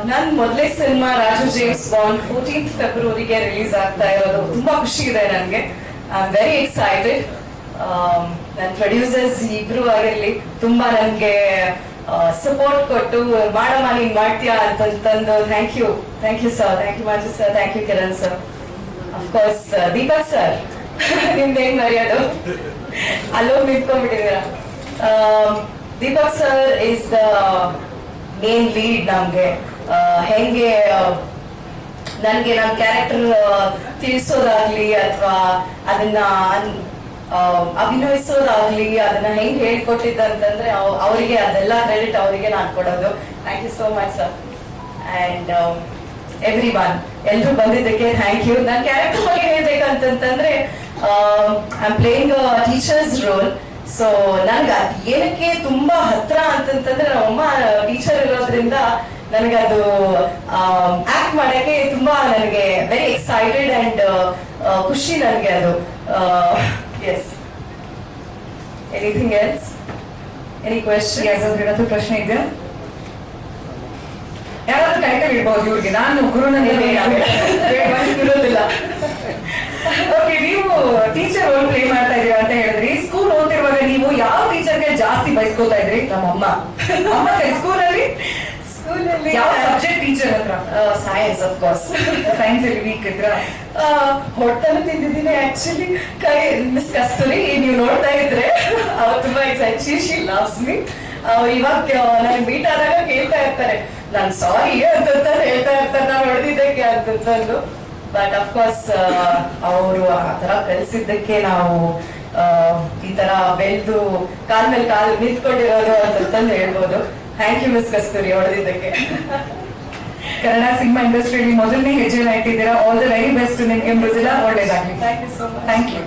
ನನ್ನ ಮೊದಲೇ cinema Raju James Bond 14th Februaryಗೆ ರಿಲೀಸ್ ಆಗ್ತಾ ಇರೋದು ತುಂಬಾ ಖುಷಿ ಇದೆ ನನಗೆ. I am very excited. ನನ್ನ ಪ್ರೊಡ್ಯೂಸರ್ಸ್ ಇಬ್ರು ಆಗಿರ್ಲಿ ತುಂಬಾ ನನಗೆ ಸಪೋರ್ಟ್ ಕೊಟ್ಟು ಮಾಡಮ್ಮ ನೀನ್ ಮಾಡ್ತೀಯಾ ಅಂತಂದು thank you sir, thank you Manju sir, thank you Kiran sir, of course Deepak sir ನಿಮ್ದು ಹೆಂಗ್ ಮರ್ಯಾದು ಅಲ್ಲೋಗಿ ನಿಂತ್ಕೊಂಡ್ಬಿಟ್ಟಿದ್ದೀರಾ. Deepak sir is the main lead. ನಮ್ಗೆ ಹೆಂಗೆ ನನಗೆ ನನ್ನ ಕ್ಯಾರೆಕ್ಟರ್ ತಿಳಿಸೋದಾಗ್ಲಿ ಅಥವಾ ಅದನ್ನ ಅಭಿನಯಿಸೋದಾಗ್ಲಿ ಅದನ್ನ ಹೆಂಗ್ ಹೇಳ್ಕೊಟ್ಟಿದ್ದಂತಂದ್ರೆ ಅವರಿಗೆ ಅದೆಲ್ಲ ಕ್ರೆಡಿಟ್ ಅವರಿಗೆ ನಾನು ಕೊಡೋದು. Thank you so much sir. And everyone ಎಲ್ರು ಬಂದಿದ್ದಕ್ಕೆ ಥ್ಯಾಂಕ್ ಯು. ನನ್ನ ಕ್ಯಾರೆಕ್ಟರ್ ಬಗ್ಗೆ ಹೇಳ್ಬೇಕಂತಂದ್ರೆ I am playing teacher's role. So ನನ್ಗೆ ಅದು ಏನಕ್ಕೆ ತುಂಬಾ ಹತ್ರ ಅಂತಂತಂದ್ರೆ ನಮ್ಮಮ್ಮ ಟೀಚರ್ ಇರೋದ್ರಿಂದ ನನಗೆ ಅದು ಆಕ್ಟ್ ಮಾಡಕ್ಕೆ ತುಂಬಾ ನನಗೆ ವೆರಿ ಎಕ್ಸೈಟೆಡ್ ಅಂಡ್ ಖುಷಿ ನನಗೆ ಅದು. Yes. Anything else? Any question? ಯಾವ್ದಾದ್ರು ಪ್ರಶ್ನೆ ಇದೆಯಾ? ಯಾರಾದ್ರೂ ಟೈಟಲ್ ಇಡ್ಬೋದು ಇವ್ರಿಗೆ. ನಾನು ಗುರುನ ಇರೋದಿಲ್ಲ. ಓಕೆ, ನೀವು ಟೀಚರ್ ರೋಲ್ ಪ್ಲೇ ಮಾಡ್ತಾ ಇದೀರಾ ಅಂತ ಹೇಳಿದ್ರಿ. ಸ್ಕೂಲ್ ಓದ್ತಿರುವಾಗ ನೀವು ಯಾವ ಟೀಚರ್ಗೆ ಜಾಸ್ತಿ ಬಯಸ್ಕೋತಾ ಇದ್ರಿ? ನಮ್ಮಮ್ಮ. ಸ್ಕೂಲಲ್ಲಿ ಯಾವ ಸಬ್ಜೆಕ್ಟ್ ಟೀಚರ್ ಹತ್ರ? Science, of course. ಸೈನ್ಸ್ ಅಲ್ಲಿ ವೀಕ್ ಇದ್ರ? ಹೊಟ್ಟೆಲ್ಲ ತಿಂದಿದ್ದೀನಿ ಆಕ್ಚುಲಿ. ಕೈ ಮಿಸ್ ಕಸ್ತೂರಿ ನೀವು ನೋಡ್ತಾ ಇದ್ರೆ ಅವ್ರು ತುಂಬಾ ಎಕ್ಸೈಟ್. She loves me. ಇವಾಗ ನನಗೆ ಮೀಟ್ ಆದಾಗ ಕೇಳ್ತಾ ಇರ್ತಾರೆ, ನಾನು ಸಾರಿ ಅಂತ ಹೇಳ್ತಾ ಇರ್ತಾರೆ ನಾನು ಹೊಡೆದಿದ್ದಕ್ಕೆ ಅಂತಂದು. ಬಟ್ ಅಫ್ಕೋರ್ಸ್ ಅವರು ಆ ತರ ಕಲಿಸಿದ್ದಕ್ಕೆ ನಾವು ಈ ತರ ಬೆಳೆದು ಕಾಲ್ ಮೇಲೆ ಕಾಲ್ ನಿಂತ್ಕೊಂಡಿರೋದು ಅಂತಂದು ಹೇಳ್ಬೋದು. ಥ್ಯಾಂಕ್ ಯು ಮಿಸ್ ಕಸ್ತೂರಿ ಹೊಡೆದಿದ್ದಕ್ಕೆ. ಕನ್ನಡ ಸಿನಿಮಾ ಇಂಡಸ್ಟ್ರಿಯಲ್ಲಿ ಮೊದಲನೇ ಹೆಜ್ಜೆನ ಇಟ್ಟಿದ್ದೀರಾ. ಆಲ್ ದ ವೆರಿ ಬೆಸ್ಟ್ ನಿಮ್ಗೆ. ಮೃದುಲಾ, ಒಳ್ಳೇದಾಗ್ಲಿ. Thank you so much. Thank you.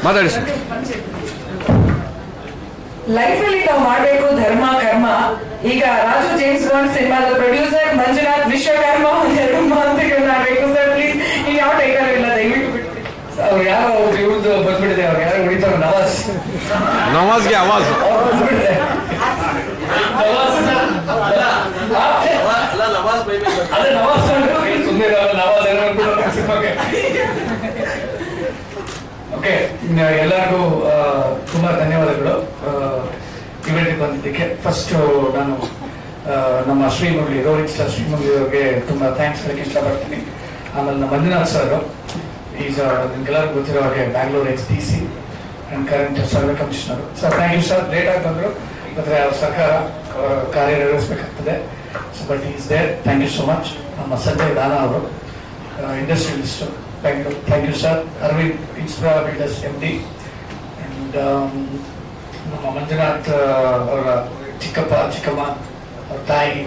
ಮಾತಾಡಿ ಸರ್. ಲೈಫ್ ಅಲ್ಲಿ ನಾವು ಮಾಡ್ಬೇಕು ಧರ್ಮ ಕರ್ಮ. ಈಗ ರಾಜು ಜೇಮ್ಸ್ ಬಾಂಡ್ ಸಿನಿಮಾದ ಪ್ರೊಡ್ಯೂಸರ್ ಮಂಜುನಾಥ್ ವಿಶ್ವಕರ್ಮ ಧರ್ಮ ಅಂತ ಮಾಡ್ಬೇಕು ಸರ್. ಪ್ಲೀಸ್ ಈಗ ಯಾವ ಟೈಟಲ್ ಇಲ್ಲ, ದಯವಿಟ್ಟು ಬಿಟ್ಬಿಡಿ. ಅವ್ರು ಯಾರು ಇವ್ರದ್ದು ಬಂದ್ಬಿಟ್ಟಿದೆ, ಅವ್ರು ಯಾರು ಹೊಡಿತಾರೆ. ನವಾಜ್ಗೆ ಆವಾಜ್. ಓಕೆ, ಎಲ್ಲರಿಗೂ ತುಂಬಾ ಧನ್ಯವಾದಗಳು ಇವೆಂಟ್ಗೆ ಬಂದಿದ್ದಕ್ಕೆ. ಫಸ್ಟ್ ನಾನು ನಮ್ಮ ಶ್ರೀಮುರಳಿ, ರೋಹಿತ್ ಸ್ಟಾರ್ ಶ್ರೀಮುರಳಿ ಅವ್ರಿಗೆ ತುಂಬಾ ಥ್ಯಾಂಕ್ಸ್ ಹೇಳಕ್ಕೆ ಇಷ್ಟಪಡ್ತೀನಿ. ಆಮೇಲೆ ನಮ್ಮ ಮಂಜುನಾಥ್ ಸರ್ ಈಸ್ ನಿಮ್ಗೆಲ್ಲರಿಗೂ ಗೊತ್ತಿರೋ ಹಾಗೆ Bangalore XPC and current survey commissioner. Sir thank you sir. Late ಆಗಿ ಬಂದರು, ಆದರೆ ಅವ್ರ ಸರ್ಕಾರ ಕಾರ್ಯನಿರ್ವಹಿಸಬೇಕಾಗ್ತದೆ. So but is there. Thank you so much. ನಮ್ಮ ಸಂಜಯ್ ದಾನಾ ಅವರು industrialist, Bangalore. Thank you sir. Arvind, ಇನ್ಸ್ಪ್ರಾ ಬಿಲ್ಡರ್ಸ್ MD. ಅಂಡ್ ನಮ್ಮ ಮಂಜುನಾಥ್ ಅವರ ಚಿಕ್ಕಪ್ಪ ಚಿಕ್ಕಮ್ಮ, ಅವ್ರ ತಾಯಿ,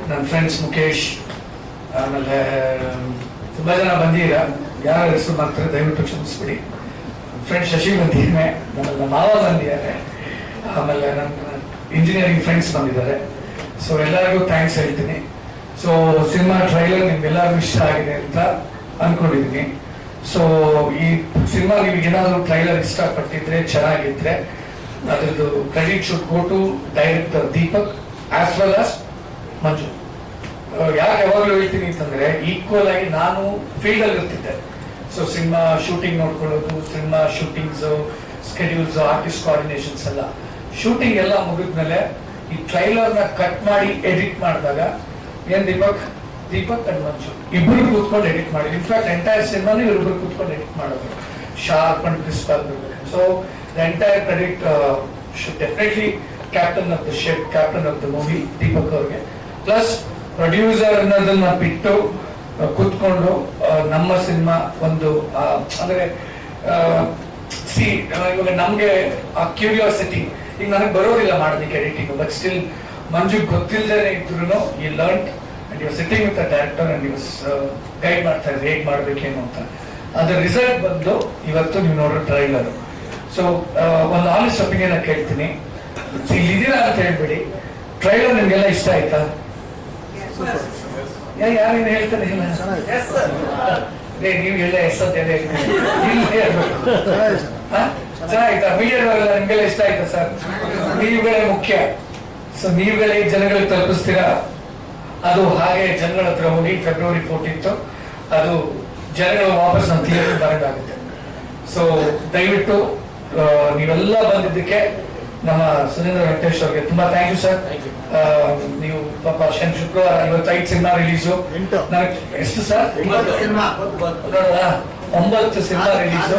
ನನ್ನ ಫ್ರೆಂಡ್ಸ್ ಮುಖೇಶ್, ಆಮೇಲೆ ತುಂಬ ಜನ ಬಂದಿದ್ದೀರಾ. ಯಾರು ಹೆಸರು ಮಾಡ್ತಾರೆ ದಯವಿಟ್ಟು ಕ್ಷಮಿಸ್ಬಿಡಿ. ಫ್ರೆಂಡ್ ಶಶಿ ಬಂದಿದ್ದಾನೆ, ನಮ್ಮ ಮಾವ ಬಂದಿದ್ದಾರೆ, ಆಮೇಲೆ ನನ್ನ ಇಂಜಿನಿಯರಿಂಗ್ ಫ್ರೆಂಡ್ಸ್ ಬಂದಿದ್ದಾರೆ. ಸೊ ಎಲ್ಲರಿಗೂ ಥ್ಯಾಂಕ್ಸ್ ಹೇಳ್ತೀನಿ. ಸೊ ಸಿನಿಮಾ ಟ್ರೈಲರ್ ನಿಮ್ಗೆಲ್ಲರಿಗೂ ಇಷ್ಟ ಆಗಿದೆ ಅಂತ ಅನ್ಕೊಂಡಿದ್ದೀನಿ. ಸೊ ಈ ಸಿನಿಮಾ ನಿಮ್ಗೆ ಏನಾದರೂ ಟ್ರೈಲರ್ ಇಷ್ಟಪಟ್ಟಿದ್ರೆ, ಚೆನ್ನಾಗಿದ್ರೆ, ಅದರದ್ದು credit should go to director Deepak as well as Manju. ಯಾಕೆ ಯಾವಾಗಲೂ ಹೇಳ್ತೀನಿ ಅಂತಂದ್ರೆ, ಈಕ್ವಲ್ ಆಗಿ ನಾನು ಫೀಲ್ಡ್ ಅಲ್ಲಿ ಇರ್ತಿದ್ದೆ. ಸೊ ಸಿನಿಮಾ ಶೂಟಿಂಗ್ ನೋಡ್ಕೊಳ್ಳೋದು, ಸಿನಿಮಾ ಶೂಟಿಂಗ್ಸ್ ಸ್ಕೆಡ್ಯೂಲ್ಸ್, ಆರ್ಟಿಸ್ಟ್ ಕೋಆರ್ಡಿನೇಷನ್ಸ್ ಎಲ್ಲ, ಶೂಟಿಂಗ್ ಎಲ್ಲ ಮುಗಿದ್ಮೇಲೆ ಈ ಟ್ರೈಲರ್ನ ಕಟ್ ಮಾಡಿ ಎಡಿಟ್ ಮಾಡಿದಾಗ ಏನ್ ದೀಪಕ್ ಅಂಡ್ ಮಂಜು ಇಬ್ರು ಕೂತ್ಕೊಂಡು ಎಡಿಟ್ ಮಾಡಿ. ಇನ್ಫ್ಯಾಕ್ಟ್ ಎಂಟೈರ್ ಸಿನಿಮಾನು ಇವ್ರಿಬ್ರು ಕೂತ್ಕೊಂಡು ಎಡಿಟ್ ಮಾಡೋದು, ಶಾರ್ಪ್ ಅಂಡ್ ಕ್ರಿಸ್ಪ್ ಆಗಿರ್ಬೇಕು. So the entire credit should definitely captain of the ship, captain of the movie Deepak ಅವ್ರಿಗೆ. ಪ್ಲಸ್ ಪ್ರೊಡ್ಯೂಸರ್ ಅನ್ನೋದನ್ನ ಬಿಟ್ಟು ಕೂತ್ಕೊಂಡು ನಮ್ಮ ಸಿನಿಮಾ ಒಂದು ಅಂದ್ರೆ ಇವಾಗ ನಮ್ಗೆ ಆ ಕ್ಯೂರಿಯಾಸಿಟಿ, ಈಗ ನನಗೆ ಬರೋದಿಲ್ಲ ಮಾಡೋದಕ್ಕೆ ಎಡಿಟಿಂಗ್, ಬಟ್ ಸ್ಟಿಲ್ ಮಂಜು ಗೊತ್ತಿಲ್ಲದೇ ಇದ್ರು ಈ learn and you sitting with the director and you guide ಮಾಡ್ತಾ ಇದ್ರೆ ಹೇಗೆ ಮಾಡ್ಬೇಕೇನು ಅಂತ. ಅದ್ರ ರಿಸಲ್ಟ್ ಬಂದು ಇವತ್ತು ನೀವು ನೋಡೋ ಟ್ರೈಲರ್. ಸೊ ಒಂದು ಆನೆಸ್ಟ್ ಒಪಿನಿಯನ್ ಕೇಳ್ತೀನಿ, ಇಲ್ಲಿದ್ದೀರಾ ಅಂತ ಹೇಳ್ಬೇಡಿ, ಟ್ರೈಲರ್ ನಿಮ್ಗೆಲ್ಲ ಇಷ್ಟ ಆಯ್ತಾ? ಯಾರೇನು ಹೇಳ್ತಾರೆ ಇಲ್ಲ ನೀವು ಎಲ್ಲ ಎಸ್ ಅಂತ ಚೆನ್ನಾಗಿತ್ತಾ? ಮೀಡಿಯಾದವರೆಲ್ಲ ನಿಮ್ಗೆಲ್ಲ ಇಷ್ಟ ಆಯ್ತಾ ಸರ್? ನೀವುಗಳೇ ಮುಖ್ಯ. ಸೊ ನೀವುಗಳೇ ಜನಗಳಿಗೆ ತಲುಪಿಸ್ತೀರಾ, ಅದು ಹಾಗೆ ಜನಗಳ ಹತ್ರ ಹೋಗಿ ಫೆಬ್ರವರಿ 14 ಅದು ಜನಗಳು ವಾಪಸ್ ನಮ್ಮ ಥಿಯೇಟರ್ ಬರೋಕ್ಕಾಗುತ್ತೆ. ಸೊ ದಯವಿಟ್ಟು ನೀವೆಲ್ಲ ಬಂದಿದ್ದಕ್ಕೆ ನಮ್ಮ ಸುರೇಂದ್ರ ವೆಂಕಟೇಶ್ ಅವ್ರಿಗೆ ತುಂಬಾ ಥ್ಯಾಂಕ್ ಯು ಸರ್. ನೀವು ಪಾಪ ಶುಕ್ರವಾರ 5 ಸಿನಿಮಾ ರಿಲೀಸು, ನನಗೆ ಎಷ್ಟು ಸರ್? 9 cinema release.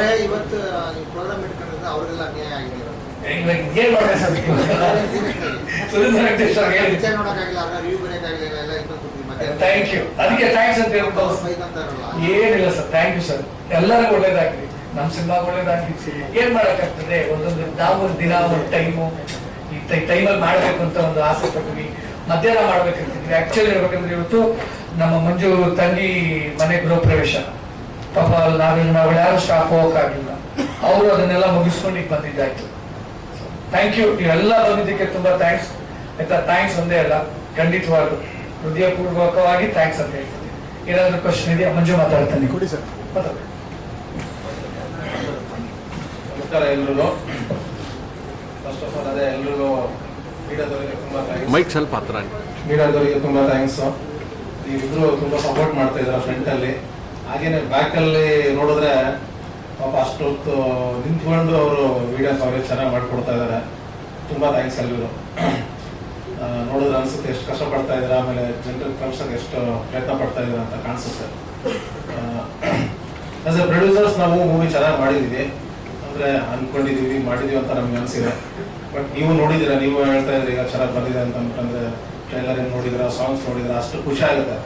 ಏನ್ ಮಾಡ್ತಾರೆ ಸರ್ ಸುರೇಂದ್ರ ವೆಂಕಟೇಶ್ ಅವ್ರಿಗೆ ಥ್ಯಾಂಕ್ ಯು, ಅದಕ್ಕೆ ಥ್ಯಾಂಕ್ಸ್ ಅಂತ ಹೇಳ್ಬೋದು. ಏನಿಲ್ಲ ಸರ್, ಥ್ಯಾಂಕ್ ಯು ಸರ್. ಎಲ್ಲರಿಗೂ ಒಳ್ಳೇದಾಗ್ಲಿ, ನಮ್ಮ ಸಿನಿಮಾ ಒಳ್ಳೇದಾಗ್ಲಿ. ಏನ್ ಮಾಡಕ್ಕಾಗ್ತದೆ, ಒಂದೊಂದು ನಾವು ಒಂದು ದಿನ ಒಂದು ಟೈಮು ಈ ಟೈಮಲ್ಲಿ ಮಾಡ್ಬೇಕು ಅಂತ ಒಂದು ಆಸೆ ಪಟ್ವಿ. ಮಧ್ಯಾಹ್ನ ಮಾಡ್ಬೇಕಂತಿದ್ವಿ. ಆಕ್ಚುಲಿ ಹೇಳ್ಬೇಕಂದ್ರೆ ಇವತ್ತು ನಮ್ಮ ಮಂಜು ತಂಗಿ ಮನೆ ಗೃಹ ಪ್ರವೇಶ, ಪಾಪ ನಾವು ಯಾರು ಸ್ಟಾಫ್ ಹೋಗಕ್ಕಾಗಿಲ್ಲ, ಅವರು ಅದನ್ನೆಲ್ಲ ಮುಗಿಸ್ಕೊಂಡು ಈಗ ಬಂದಿದ್ದಾಯ್ತು. ಥ್ಯಾಂಕ್ ಯು, ನೀವೆಲ್ಲ ಬಂದಿದ್ದಕ್ಕೆ ತುಂಬಾ ಥ್ಯಾಂಕ್ಸ್ ಆಯ್ತಾ. ಥ್ಯಾಂಕ್ಸ್ ಒಂದೇ ಅಲ್ಲ, ಖಂಡಿತವಾಗ್ಲು ಹೃದಯಪೂರ್ವಕವಾಗಿ ಥ್ಯಾಂಕ್ಸ್ ಅಂತ ಹೇಳ್ತೀನಿ. ಏನಾದ್ರು ಕ್ವಶನ್ ಇದೆಯಾ? ಮಂಜು ಮಾತಾಡ್ತಾನೆ. ಕೊಡಿ ಸರ್. ನಮಸ್ಕಾರ ಎಲ್ರಿಗೂ. ಫಸ್ಟ್ ಆಫ್ ಆಲ್ ಅದೇ ಎಲ್ರಿಗೂ ಮೀಡಿಯಾದವರಿಗೆ ತುಂಬಾ ಥ್ಯಾಂಕ್ಸ್. ಮೈಕ್ ಸ್ವಲ್ಪ ಹತ್ರ. ಮೀಡಿಯಾದವರಿಗೆ ತುಂಬಾ ಥ್ಯಾಂಕ್ಸ್. ನೀವಿಬ್ರು ತುಂಬಾ ಸಪೋರ್ಟ್ ಮಾಡ್ತಾ ಇದ್ದೀರಾ ಫ್ರಂಟ್ ಅಲ್ಲಿ. ಹಾಗೇನೆ ಬ್ಯಾಕ್ ಅಲ್ಲಿ ನೋಡಿದ್ರೆ ಪಾಪ ಅಷ್ಟೊತ್ತು ನಿಂತ್ಕೊಂಡು ಅವರು ವಿಡಿಯೋ ಕವರೇಜ್ ಚೆನ್ನಾಗಿ ಮಾಡ್ಕೊಡ್ತಾ ಇದ್ದಾರೆ. ತುಂಬಾ ಥ್ಯಾಂಕ್ಸ್ ಎಲ್ರಿಗೂ. ನೋಡಿದ್ರೆ ಅನ್ಸುತ್ತೆ ಎಷ್ಟು ಕಷ್ಟಪಡ್ತಾ ಇದ್ದೀರಾ, ಆಮೇಲೆ ಜನರಿಗೆ ಕಳ್ಸೋಕೆ ಎಷ್ಟು ಪ್ರಯತ್ನ ಪಡ್ತಾ ಇದ್ದೀರಾ ಅಂತ ಕಾಣಿಸುತ್ತೆ. ಆಸ್ ಎ ಪ್ರೊಡ್ಯೂಸರ್ಸ್ ನಾವು ಮೂವಿ ಚೆನ್ನಾಗಿ ಮಾಡಿದ್ದೀವಿ ಅಂದರೆ ಅಂದ್ಕೊಂಡಿದ್ದೀವಿ, ಮಾಡಿದ್ದೀವಿ ಅಂತ ನಮ್ಗೆ ಅನಿಸಿದೆ. ಬಟ್ ನೀವು ನೋಡಿದ್ದೀರಾ, ನೀವು ಹೇಳ್ತಾ ಇದ್ರಿ ಈಗ ಚೆನ್ನಾಗಿ ಬಂದಿದೆ ಅಂತ ಅಂದ್ಕೊಂಡ್ರೆ, ಟ್ರೈಲರ್ ಏನು ನೋಡಿದ್ದೀರಾ, ಸಾಂಗ್ಸ್ ನೋಡಿದ್ದೀರಾ, ಅಷ್ಟು ಖುಷಿ ಆಗುತ್ತೆ.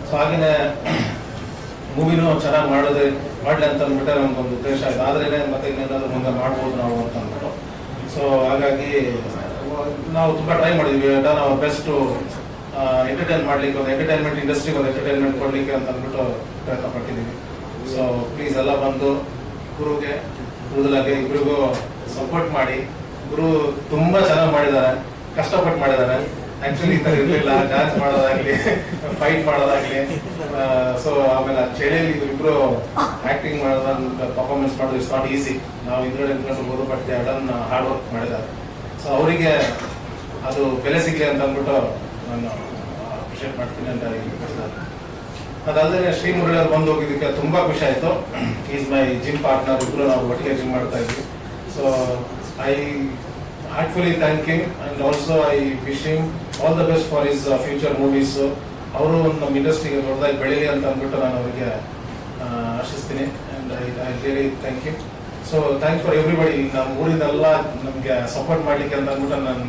ಸೊ ಹಾಗೆಯೇ ಮೂವಿನೂ ಚೆನ್ನಾಗಿ ಮಾಡಲಿ ಅಂತ ಅಂದ್ಬಿಟ್ಟೆ ನಮ್ಗೊಂದು ಉದ್ದೇಶ ಆಯಿತು. ಆದ್ರೇ ಮತ್ತೆ ಇನ್ನೇನಾದರೂ ಮುಂದೆ ಮಾಡ್ಬೋದು ನಾವು ಅಂತ ಅಂದ್ಬಿಟ್ಟು. ಸೊ ಹಾಗಾಗಿ ನಾವು ತುಂಬ ಟ್ರೈ ಮಾಡಿದ್ವಿ. ನಾವು ಬೆಸ್ಟು ಎಂಟರ್ಟೈನ್ ಮಾಡಲಿಕ್ಕೆ, ಒಂದು ಎಂಟರ್ಟೈನ್ಮೆಂಟ್ ಇಂಡಸ್ಟ್ರಿಗೆ ಒಂದು ಎಂಟರ್ಟೈನ್ಮೆಂಟ್ ಕೊಡಲಿಕ್ಕೆ ಅಂತ ಅಂದ್ಬಿಟ್ಟು ಪ್ರಯತ್ನ ಪಟ್ಟಿದ್ದೀವಿ. ಸೊ ಪ್ಲೀಸ್ ಎಲ್ಲ ಬಂದು ಗುರುಗೆ ಮೃದುಲಾಗೆ ಇಬ್ಬರಿಗೂ ಸಪೋರ್ಟ್ ಮಾಡಿ. ಗುರು ತುಂಬ ಚೆನ್ನಾಗಿ ಮಾಡಿದ್ದಾರೆ, ಕಷ್ಟಪಟ್ಟು ಮಾಡಿದ್ದಾರೆ. ಆ್ಯಕ್ಚುಲಿ ಈ ಥರ ಇರಲಿಲ್ಲ, ಡ್ಯಾನ್ಸ್ ಮಾಡೋದಾಗಲಿ, ಫೈಟ್ ಮಾಡೋದಾಗಲಿ. ಸೊ ಆಮೇಲೆ ಚಳಿಯಲ್ಲಿ ಇಬ್ಬರು ಆ್ಯಕ್ಟಿಂಗ್ ಮಾಡೋದನ್ನ ಪರ್ಫಾರ್ಮೆನ್ಸ್ ಮಾಡೋದು ಇಟ್ಸ್ ನಾಟ್ ಈಸಿ. ನಾವು ಇದರಲ್ಲಿ ನಿಂತ್ಕೊಂಡು ಬಟ್ ಅದನ್ನು ಹಾರ್ಡ್ ವರ್ಕ್ ಮಾಡಿದ್ದಾರೆ. ಸೊ ಅವರಿಗೆ ಅದು ಬೆಲೆ ಸಿಗಲಿ ಅಂತ ಅಂದ್ಬಿಟ್ಟು ನಾನು ಅಪ್ರಿಷಿಯೇಟ್ ಮಾಡ್ತೀನಿ ಅಂತ ಹೇಳಿದ್ದಾರೆ. ಅದಲ್ಲದೆ ಶ್ರೀ ಮುರಳಿ ಅವರು ಬಂದು ಹೋಗಿದ್ದಕ್ಕೆ ತುಂಬ ಖುಷಿ ಆಯಿತು. ಈಸ್ ಮೈ ಜಿಮ್ ಪಾರ್ಟ್ನರ್, ಇಬ್ಬರು ನಾವು ಒಟ್ಟಿಗೆ ಜಿಮ್ ಮಾಡ್ತಾ ಇದ್ವಿ. So I heartfully thank him and also I wish him all the best for his future movies. ಅವರು ನಮ್ಮ ಇಂಡಸ್ಟ್ರಿಗೆ ದೊಡ್ಡದಾಗಿ ಬೆಳೀಲಿ ಅಂತ ಅಂದ್ಬಿಟ್ಟು ನಾನು ಅವರಿಗೆ ಆಶಿಸ್ತೀನಿ. And I really thank you. So thanks for everybody. ನಮ್ಮ ಊರಿಂದೆಲ್ಲ ನಮಗೆ ಸಪೋರ್ಟ್ ಮಾಡಲಿಕ್ಕೆ ಅಂತ ಅಂದ್ಬಿಟ್ಟು ನಾನು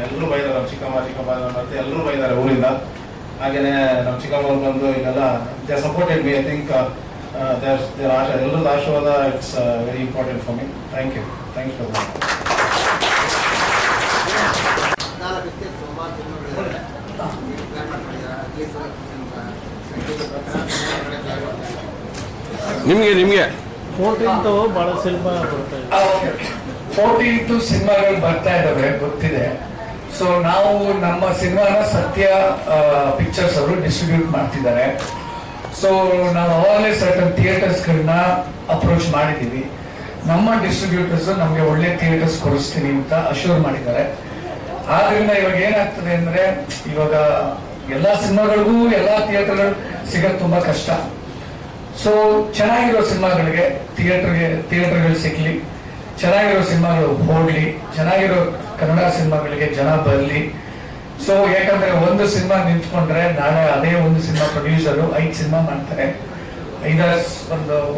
ಎಲ್ಲರೂ ಬೈದಾರೆ. ನಮ್ಮ ಚಿಕ್ಕಮ್ಮ ಮತ್ತೆ ಎಲ್ಲರೂ ಬೈದಾರೆ ಊರಿಂದ. ಹಾಗೆಯೇ ನಮ್ಮ ಚಿಕ್ಕಮ್ಮವ್ರು ಬಂದು ಇಲ್ಲೆಲ್ಲ they supported me. I think ಎಲ್ಲರದ್ದು ಆಶೀರ್ವಾದ it's very important for me. Thank you. Thanks for that. ನಿಮಗೆ 14th ಬಹಳ ಸಿನಿಮಾ ಬರ್ತಾ ಇದೆ. 14th ಸಿನಿಮಾಗಳು ಬರ್ತಾ ಇದ್ದಾವೆ ಗೊತ್ತಿದೆ. ಸೊ ನಾವು ನಮ್ಮ ಸಿನಿಮಾನ ಸತ್ಯ ಪಿಕ್ಚರ್ಸ್ ಅವರು ಡಿಸ್ಟ್ರಿಬ್ಯೂಟ್ ಮಾಡ್ತಿದ್ದಾರೆ. ಸೊ ನಾವು ಅವಾಗಲೇ ಸರ್ಟನ್ ಥಿಯೇಟರ್ಸ್ಗಳನ್ನ ಅಪ್ರೋಚ್ ಮಾಡಿದ್ದೀವಿ. ನಮ್ಮ ಡಿಸ್ಟ್ರಿಬ್ಯೂಟರ್ಸ್ ನಮಗೆ ಒಳ್ಳೆ ಥಿಯೇಟರ್ಸ್ ಕೊಡಿಸ್ತೀನಿ ಅಂತ ಅಶ್ಯೂರ್ ಮಾಡಿದ್ದಾರೆ. ಆದ್ರಿಂದ ಇವಾಗ ಏನಾಗ್ತದೆ ಅಂದ್ರೆ, ಇವಾಗ ಎಲ್ಲ ಸಿನಿಮಾಗಳಿಗೂ ಎಲ್ಲ ಥಿಯೇಟರ್ಗಳು ಸಿಗೋದು ತುಂಬಾ ಕಷ್ಟ. ಸೊ ಚೆನ್ನಾಗಿರೋ ಸಿನಿಮಾಗಳಿಗೆ ಥಿಯೇಟರ್ಗಳು ಸಿಗ್ಲಿ, ಚೆನ್ನಾಗಿರೋ ಸಿನಿಮಾಗಳು ಓಡಲಿ, ಚೆನ್ನಾಗಿರೋ ಕನ್ನಡ ಸಿನಿಮಾಗಳಿಗೆ ಜನ ಬರಲಿ. ಸೊ ಯಾಕಂದ್ರೆ ಒಂದು ಸಿನಿಮಾ ನಿಂತ್ಕೊಂಡ್ರೆ ನಾಳೆ ಅದೇ ಒಂದು ಸಿನಿಮಾ ಪ್ರೊಡ್ಯೂಸರು 5 ಸಿನಿಮಾ ಮಾಡ್ತಾರೆ,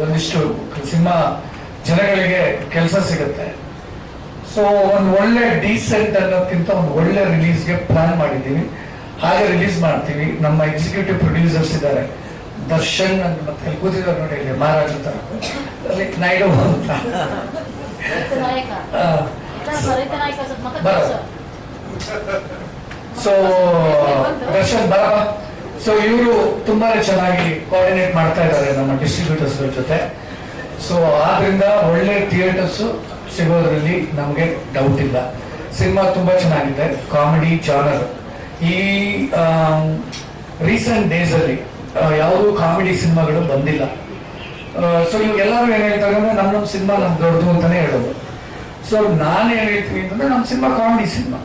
ಒಂದಿಷ್ಟು ಸಿನಿಮಾ ಜನಗಳಿಗೆ ಕೆಲಸ ಸಿಗುತ್ತೆ. ಸೊ ಒಂದು ಒಳ್ಳೆ ಡೀಸೆಂಟ್ ಅನ್ನೋದಕ್ಕಿಂತ ಒಂದು ಒಳ್ಳೆ ರಿಲೀಸ್ಗೆ ಪ್ಲಾನ್ ಮಾಡಿದ್ದೀವಿ, ಹಾಗೆ ರಿಲೀಸ್ ಮಾಡ್ತೀವಿ. ನಮ್ಮ ಎಕ್ಸಿಕ್ಯೂಟಿವ್ ಪ್ರೊಡ್ಯೂಸರ್ಸ್ ಇದ್ದಾರೆ, ದರ್ಶನ್ ಮತ್ತೆ ಕೂತಿದ್ದಾರೆ ನೋಡಿ, ಇಲ್ಲಿ ಮಹಾರಾಜ್ ಅಂತ ನಾಯ್ಡು ಅಂತ ಸೊ ದರ್ಶನ್ ಬರಪ್ಪ. ಸೊ ಇವರು ತುಂಬಾ ಚೆನ್ನಾಗಿ ಕೋಆರ್ಡಿನೇಟ್ ಮಾಡ್ತಾ ಇದ್ದಾರೆ ನಮ್ಮ ಡಿಸ್ಟ್ರಿಬ್ಯೂಟರ್ಸ್ ಜೊತೆ. ಸೊ ಆದ್ರಿಂದ ಒಳ್ಳೆ ಥಿಯೇಟರ್ಸ್ ಸಿಗೋದ್ರಲ್ಲಿ ನಮಗೆ ಡೌಟ್ ಇಲ್ಲ. ಸಿನಿಮಾ ತುಂಬಾ ಚೆನ್ನಾಗಿದೆ, ಕಾಮಿಡಿ ಜಾನರ್. ಈ ರೀಸೆಂಟ್ ಡೇಸ್ ಅಲ್ಲಿ ಯಾವುದೂ ಕಾಮಿಡಿ ಸಿನಿಮಾಗಳು ಬಂದಿಲ್ಲ. ಸೊ ಇವಾಗೆಲ್ಲರೂ ಏನ್ ಹೇಳ್ತಾರೆ ಅಂದ್ರೆ ನಮ್ಮ ಸಿನಿಮಾ ನಮ್ಗೆ ದೊಡ್ಡದು ಅಂತಾನೆ ಹೇಳೋದು. ಸೊ ನಾನು ಏನ್ ಹೇಳ್ತೀನಿ ಅಂತಂದ್ರೆ ನಮ್ಮ ಸಿನಿಮಾ ಕಾಮಿಡಿ ಸಿನಿಮಾ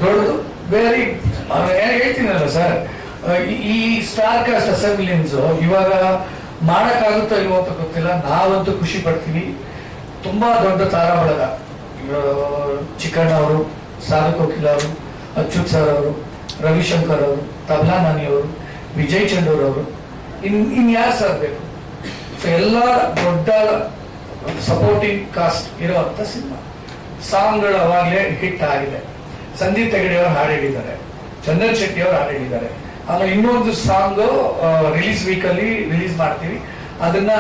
ದೊಡ್ಡದು. ವೆರಿ ಹೇಳ್ತೀನಲ್ಲ ಸರ್, ಈ ಸ್ಟಾರ್ ಕಾಸ್ಟ್ ಅಸೆಂಬ್ಲಿನ್ಸ್ ಇವಾಗ ಮಾಡಕ್ಕಾಗುತ್ತೋ ಇಲ್ವೋ ಅಂತ ಗೊತ್ತಿಲ್ಲ. ನಾವಂತೂ ಖುಷಿ ಪಡ್ತೀವಿ. ತುಂಬಾ ದೊಡ್ಡ ತಾರಾ ಬಳಗ, ಚಿಕ್ಕಣ್ಣ ಅವರು, ಸಾಧು ಕೋಕಿಲ ಅವರು, ಅಚ್ಯುತ್ ಸರ್ ಅವರು, ರವಿಶಂಕರ್ ಅವರು, ತಬ್ಲಾ ನಾನಿ ಅವರು, ವಿಜಯ್ ಚಂಡೂರ್ ಅವರು, ಇನ್ಯಾರು ಸರ್ ಬೇಕು. ಸೊ ಎಲ್ಲ ದೊಡ್ಡ ಸಪೋರ್ಟಿಂಗ್ ಕಾಸ್ಟ್ ಇರುವಂತ ಸಿನಿಮಾ. ಸಾಂಗ್ಗಳು ಅವಾಗಲೇ ಹಿಟ್ ಆಗಿದೆ. ಸಂದೀಪ್ ಹೆಗಡೆ ಅವರು ಹಾಡು ಹೇಳಿದ್ದಾರೆ, ಚಂದನ್ ಶೆಟ್ಟಿ ಅವರು ಹಾಡು ಹೇಳಿದ್ದಾರೆ. ಆಮೇಲೆ ಇನ್ನೊಂದು ಸಾಂಗ್ ರಿಲೀಸ್ ವೀಕಲ್ಲಿ ರಿಲೀಸ್ ಮಾಡ್ತೀವಿ. ಅದನ್ನ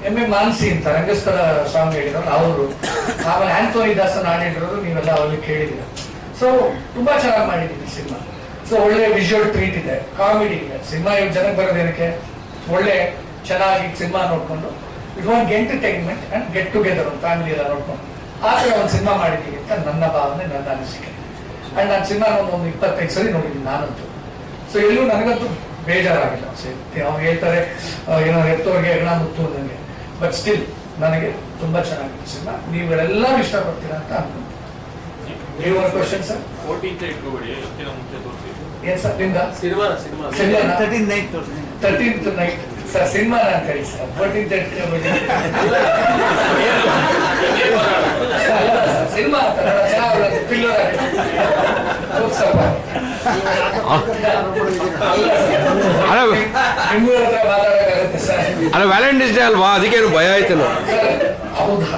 ಎಂ.ಎ. ಮಾನ್ಸಿ ಅಂತ ರಂಗಸ್ಥಳ ಸಾಂಗ್ ಹೇಳಿದ್ರು ಅವರು. ಆಮೇಲೆ ಆಂಟೋನಿ ದಾಸನ್ ಹಾಡು ಹೇಳಿರೋದು ನೀವೆಲ್ಲ ಅವಾಗಲೇ ಕೇಳಿದ್ದೀರ. ಸೊ ತುಂಬಾ ಚೆನ್ನಾಗಿ ಮಾಡಿದ್ದೀವಿ ಸಿನಿಮಾ. ಸೊ ಒಳ್ಳೆ ವಿಜುವಲ್ ಟ್ರೀಟ್ ಇದೆ, ಕಾಮಿಡಿ ಇದೆ. ಸಿನಿಮಾ ಇವಾಗ ಜನಕ್ಕೆ ಬರೋದೇನಕ್ಕೆ, ಒಳ್ಳೆ ಚೆನ್ನಾಗಿ ಸಿನಿಮಾ ನೋಡ್ಕೊಂಡು it want entertainment and get together family ಎಲ್ಲ ನೋಡ್ಕೊಂಡು ಆ ಥರ ಒಂದು ಸಿನಿಮಾ ಮಾಡಿದ್ದೀವಿ ಅಂತ ನನ್ನ ಭಾವನೆ, ನನ್ನ ಅನಿಸಿಕೆ. ಅಂಡ್ ನಾನು ಸಿನಿಮಾ ಒಂದು 25 ಸರಿ ನೋಡಿದ್ದೀನಿ ನಾನಂತೂ. ಸೊ ಎಲ್ಲೂ ನನಗಂತೂ ಬೇಜಾರಾಗಿಲ್ಲ. ಅವ್ರು ಹೇಳ್ತಾರೆ ಏನೋ ಎತ್ತೋರಿಗೆ ಹೆಗಣ ಮುತ್ತು ನನಗೆ, ಬಟ್ ಸ್ಟಿಲ್ ನನಗೆ ತುಂಬಾ ಚೆನ್ನಾಗಿತ್ತು ಸಿನಿಮಾ. ನೀವೆಲ್ಲರೂ ಇಷ್ಟಪಡ್ತೀರಾ ಅಂತ ಅನ್ಕೊಂತೀನಿ. ನೀವು ಒಂದು ಕ್ವಶನ್ ಸರ್? ಏನ್ ಸರ್ ನಿಮ್ದ? 13th ನೈಟ್ ಸರ್ ಸಿನಿಮಾ ಅಂತ ಹೇಳಿ ಸರ್. 14th ಸಿನಿಮಾ ನಿಮ್ಮೂರ ಹತ್ರ ಮಾತಾಡೋಕ್ಕಾಗುತ್ತೆ ಸರ್. ಅಲ್ಲ ವ್ಯಾಲೆಂಟೈನ್ಸ್ ಡೇ ಅಲ್ವಾ, ಅದಕ್ಕೇನು ಭಯ ಆಯ್ತಲ್ಲ? ಹೌದಾ?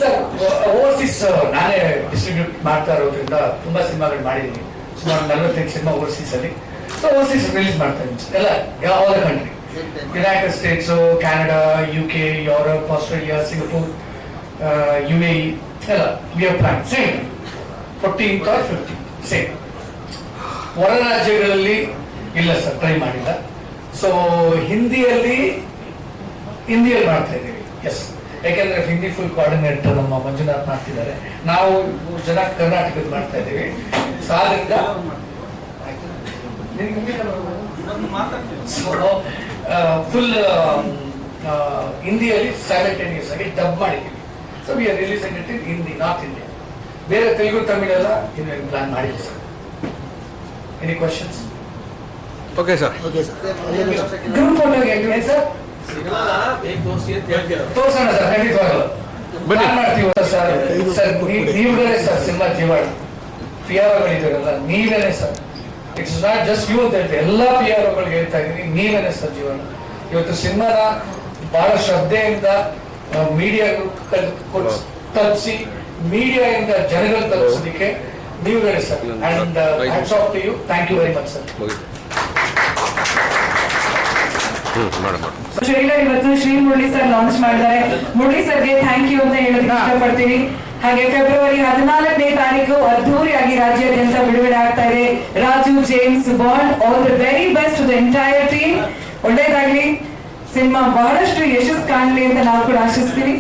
ಸರ್ ಓವರ್ಸೀಸ್ ನಾನೇ ಡಿಸ್ಟ್ರಿಬ್ಯೂಟ್ ಮಾಡ್ತಾ ಇರೋದ್ರಿಂದ ತುಂಬಾ ಸಿನಿಮಾಗಳು ಮಾಡಿದ್ದೀನಿ. ಸುಮಾರು 45 ಸಿನಿಮಾ ಓವರ್ಸೀಸ್ ಅಲ್ಲಿ. ಸೊ ಓವರ್ಸೀಸ್ ರಿಲೀಸ್ ಮಾಡ್ತಾ ಇದ್ದೀನಿ ಎಲ್ಲ ಯಾವ country, United States, Canada, UK, Europe, Australia, Singapore, UAE ಎಲ್ಲ. We are plan same 14th or 15th same. ಹೊರ ರಾಜ್ಯಗಳಲ್ಲಿ ಇಲ್ಲ ಸರ್, ಟ್ರೈ ಮಾಡಿಲ್ಲ. ಸೊ ಹಿಂದಿಯಲ್ಲಿ ಮಾಡ್ತಾ ಇದ್ದೀವಿ. ಎಸ್, ಯಾಕೆಂದ್ರೆ ಹಿಂದಿ ಫುಲ್ ಕೋಆರ್ಡಿನೇಟರ್ ನಮ್ಮ ಮಂಜುನಾಥ್ ಮಾಡ್ತಿದ್ದಾರೆ. ನಾವು 3 ಜನ ಕರ್ನಾಟಕದ ಮಾಡ್ತಾ ಇದ್ದೀವಿ. ಸೊ ಆದ್ರಿಂದ ಫುಲ್ ಹಿಂದಿಯಲ್ಲಿ ಸೈಮಲ್ಟೇನಿಯಸ್ ಆಗಿ ಡಬ್ ಮಾಡಿದ್ದೀವಿ. So we are releasing it in Hindi, North India. ಬೇರೆ ತೆಲುಗು, ತಮಿಳೆಲ್ಲ ಇನ್ನು ಪ್ಲಾನ್ ಮಾಡಿಲ್ಲ sir. Any questions? Okay sir. Group ಫೋಟೋಗೆ ಸರ್ ತೋರ್ಸೋಣ ಸರ್, ಖಂಡಿತವಾಗಲು ಪ್ಲಾನ್ ಮಾಡ್ತೀವಿ ಸರ್. ಸರ್ ನೀವುಗಳೇ ಸರ್ ಸಿನಿಮಾ ಜೀವಾಳ. PR-ಗಳಿದ್ದಾರಲ್ಲ ನೀವೇನೆ sir. It's not just you ಅಂತ ಹೇಳ್ತೀವಿ, ಎಲ್ಲ PR-ಗಳಿಗೆ ಹೇಳ್ತಾ ಇದ್ದೀನಿ, ನೀವೇನೆ ಸರ್ ಜೀವನ. ಇವತ್ತು ಸಿನಿಮಾನ ಬಹಳ ಶ್ರದ್ಧೆಯಿಂದ ಮೀಡಿಯಾ ತಲುಪಿಸಿ, ಮೀಡಿಯಾದಿಂದ ಜನಗಳು ತಲುಪಿಸೋದಕ್ಕೆ ನೀವುಗಳೇ sir. And hats off to you. Thank you very much sir. Trailer ಇವತ್ತು ಶ್ರೀ ಮುರಳಿ ಸರ್ ಲಾಂಚ್ ಮಾಡಿದ್ದಾರೆ. ಮುರಳಿ ಸರ್ಗೆ ಥ್ಯಾಂಕ್ ಯು ಅಂತ ಹೇಳೋದಕ್ಕೆ ಇಷ್ಟಪಡ್ತೀವಿ. ಹಾಗೆ ಫೆಬ್ರವರಿ 14ನೇ ತಾರೀಕು ಅದ್ದೂರಿಯಾಗಿ ರಾಜ್ಯಾದ್ಯಂತ ಬಿಡುಗಡೆ ಆಗ್ತಾ ಇದೆ Raju James Bond. All the very best to the entire team. ಒಳ್ಳೇದಾಗ್ಲಿ, ಸಿನಿಮಾ ಬಹಳಷ್ಟು ಯಶಸ್ಸು ಕಾಣಲಿ ಅಂತ ನಾವು ಕೂಡ ಆಶಿಸ್ತೀವಿ.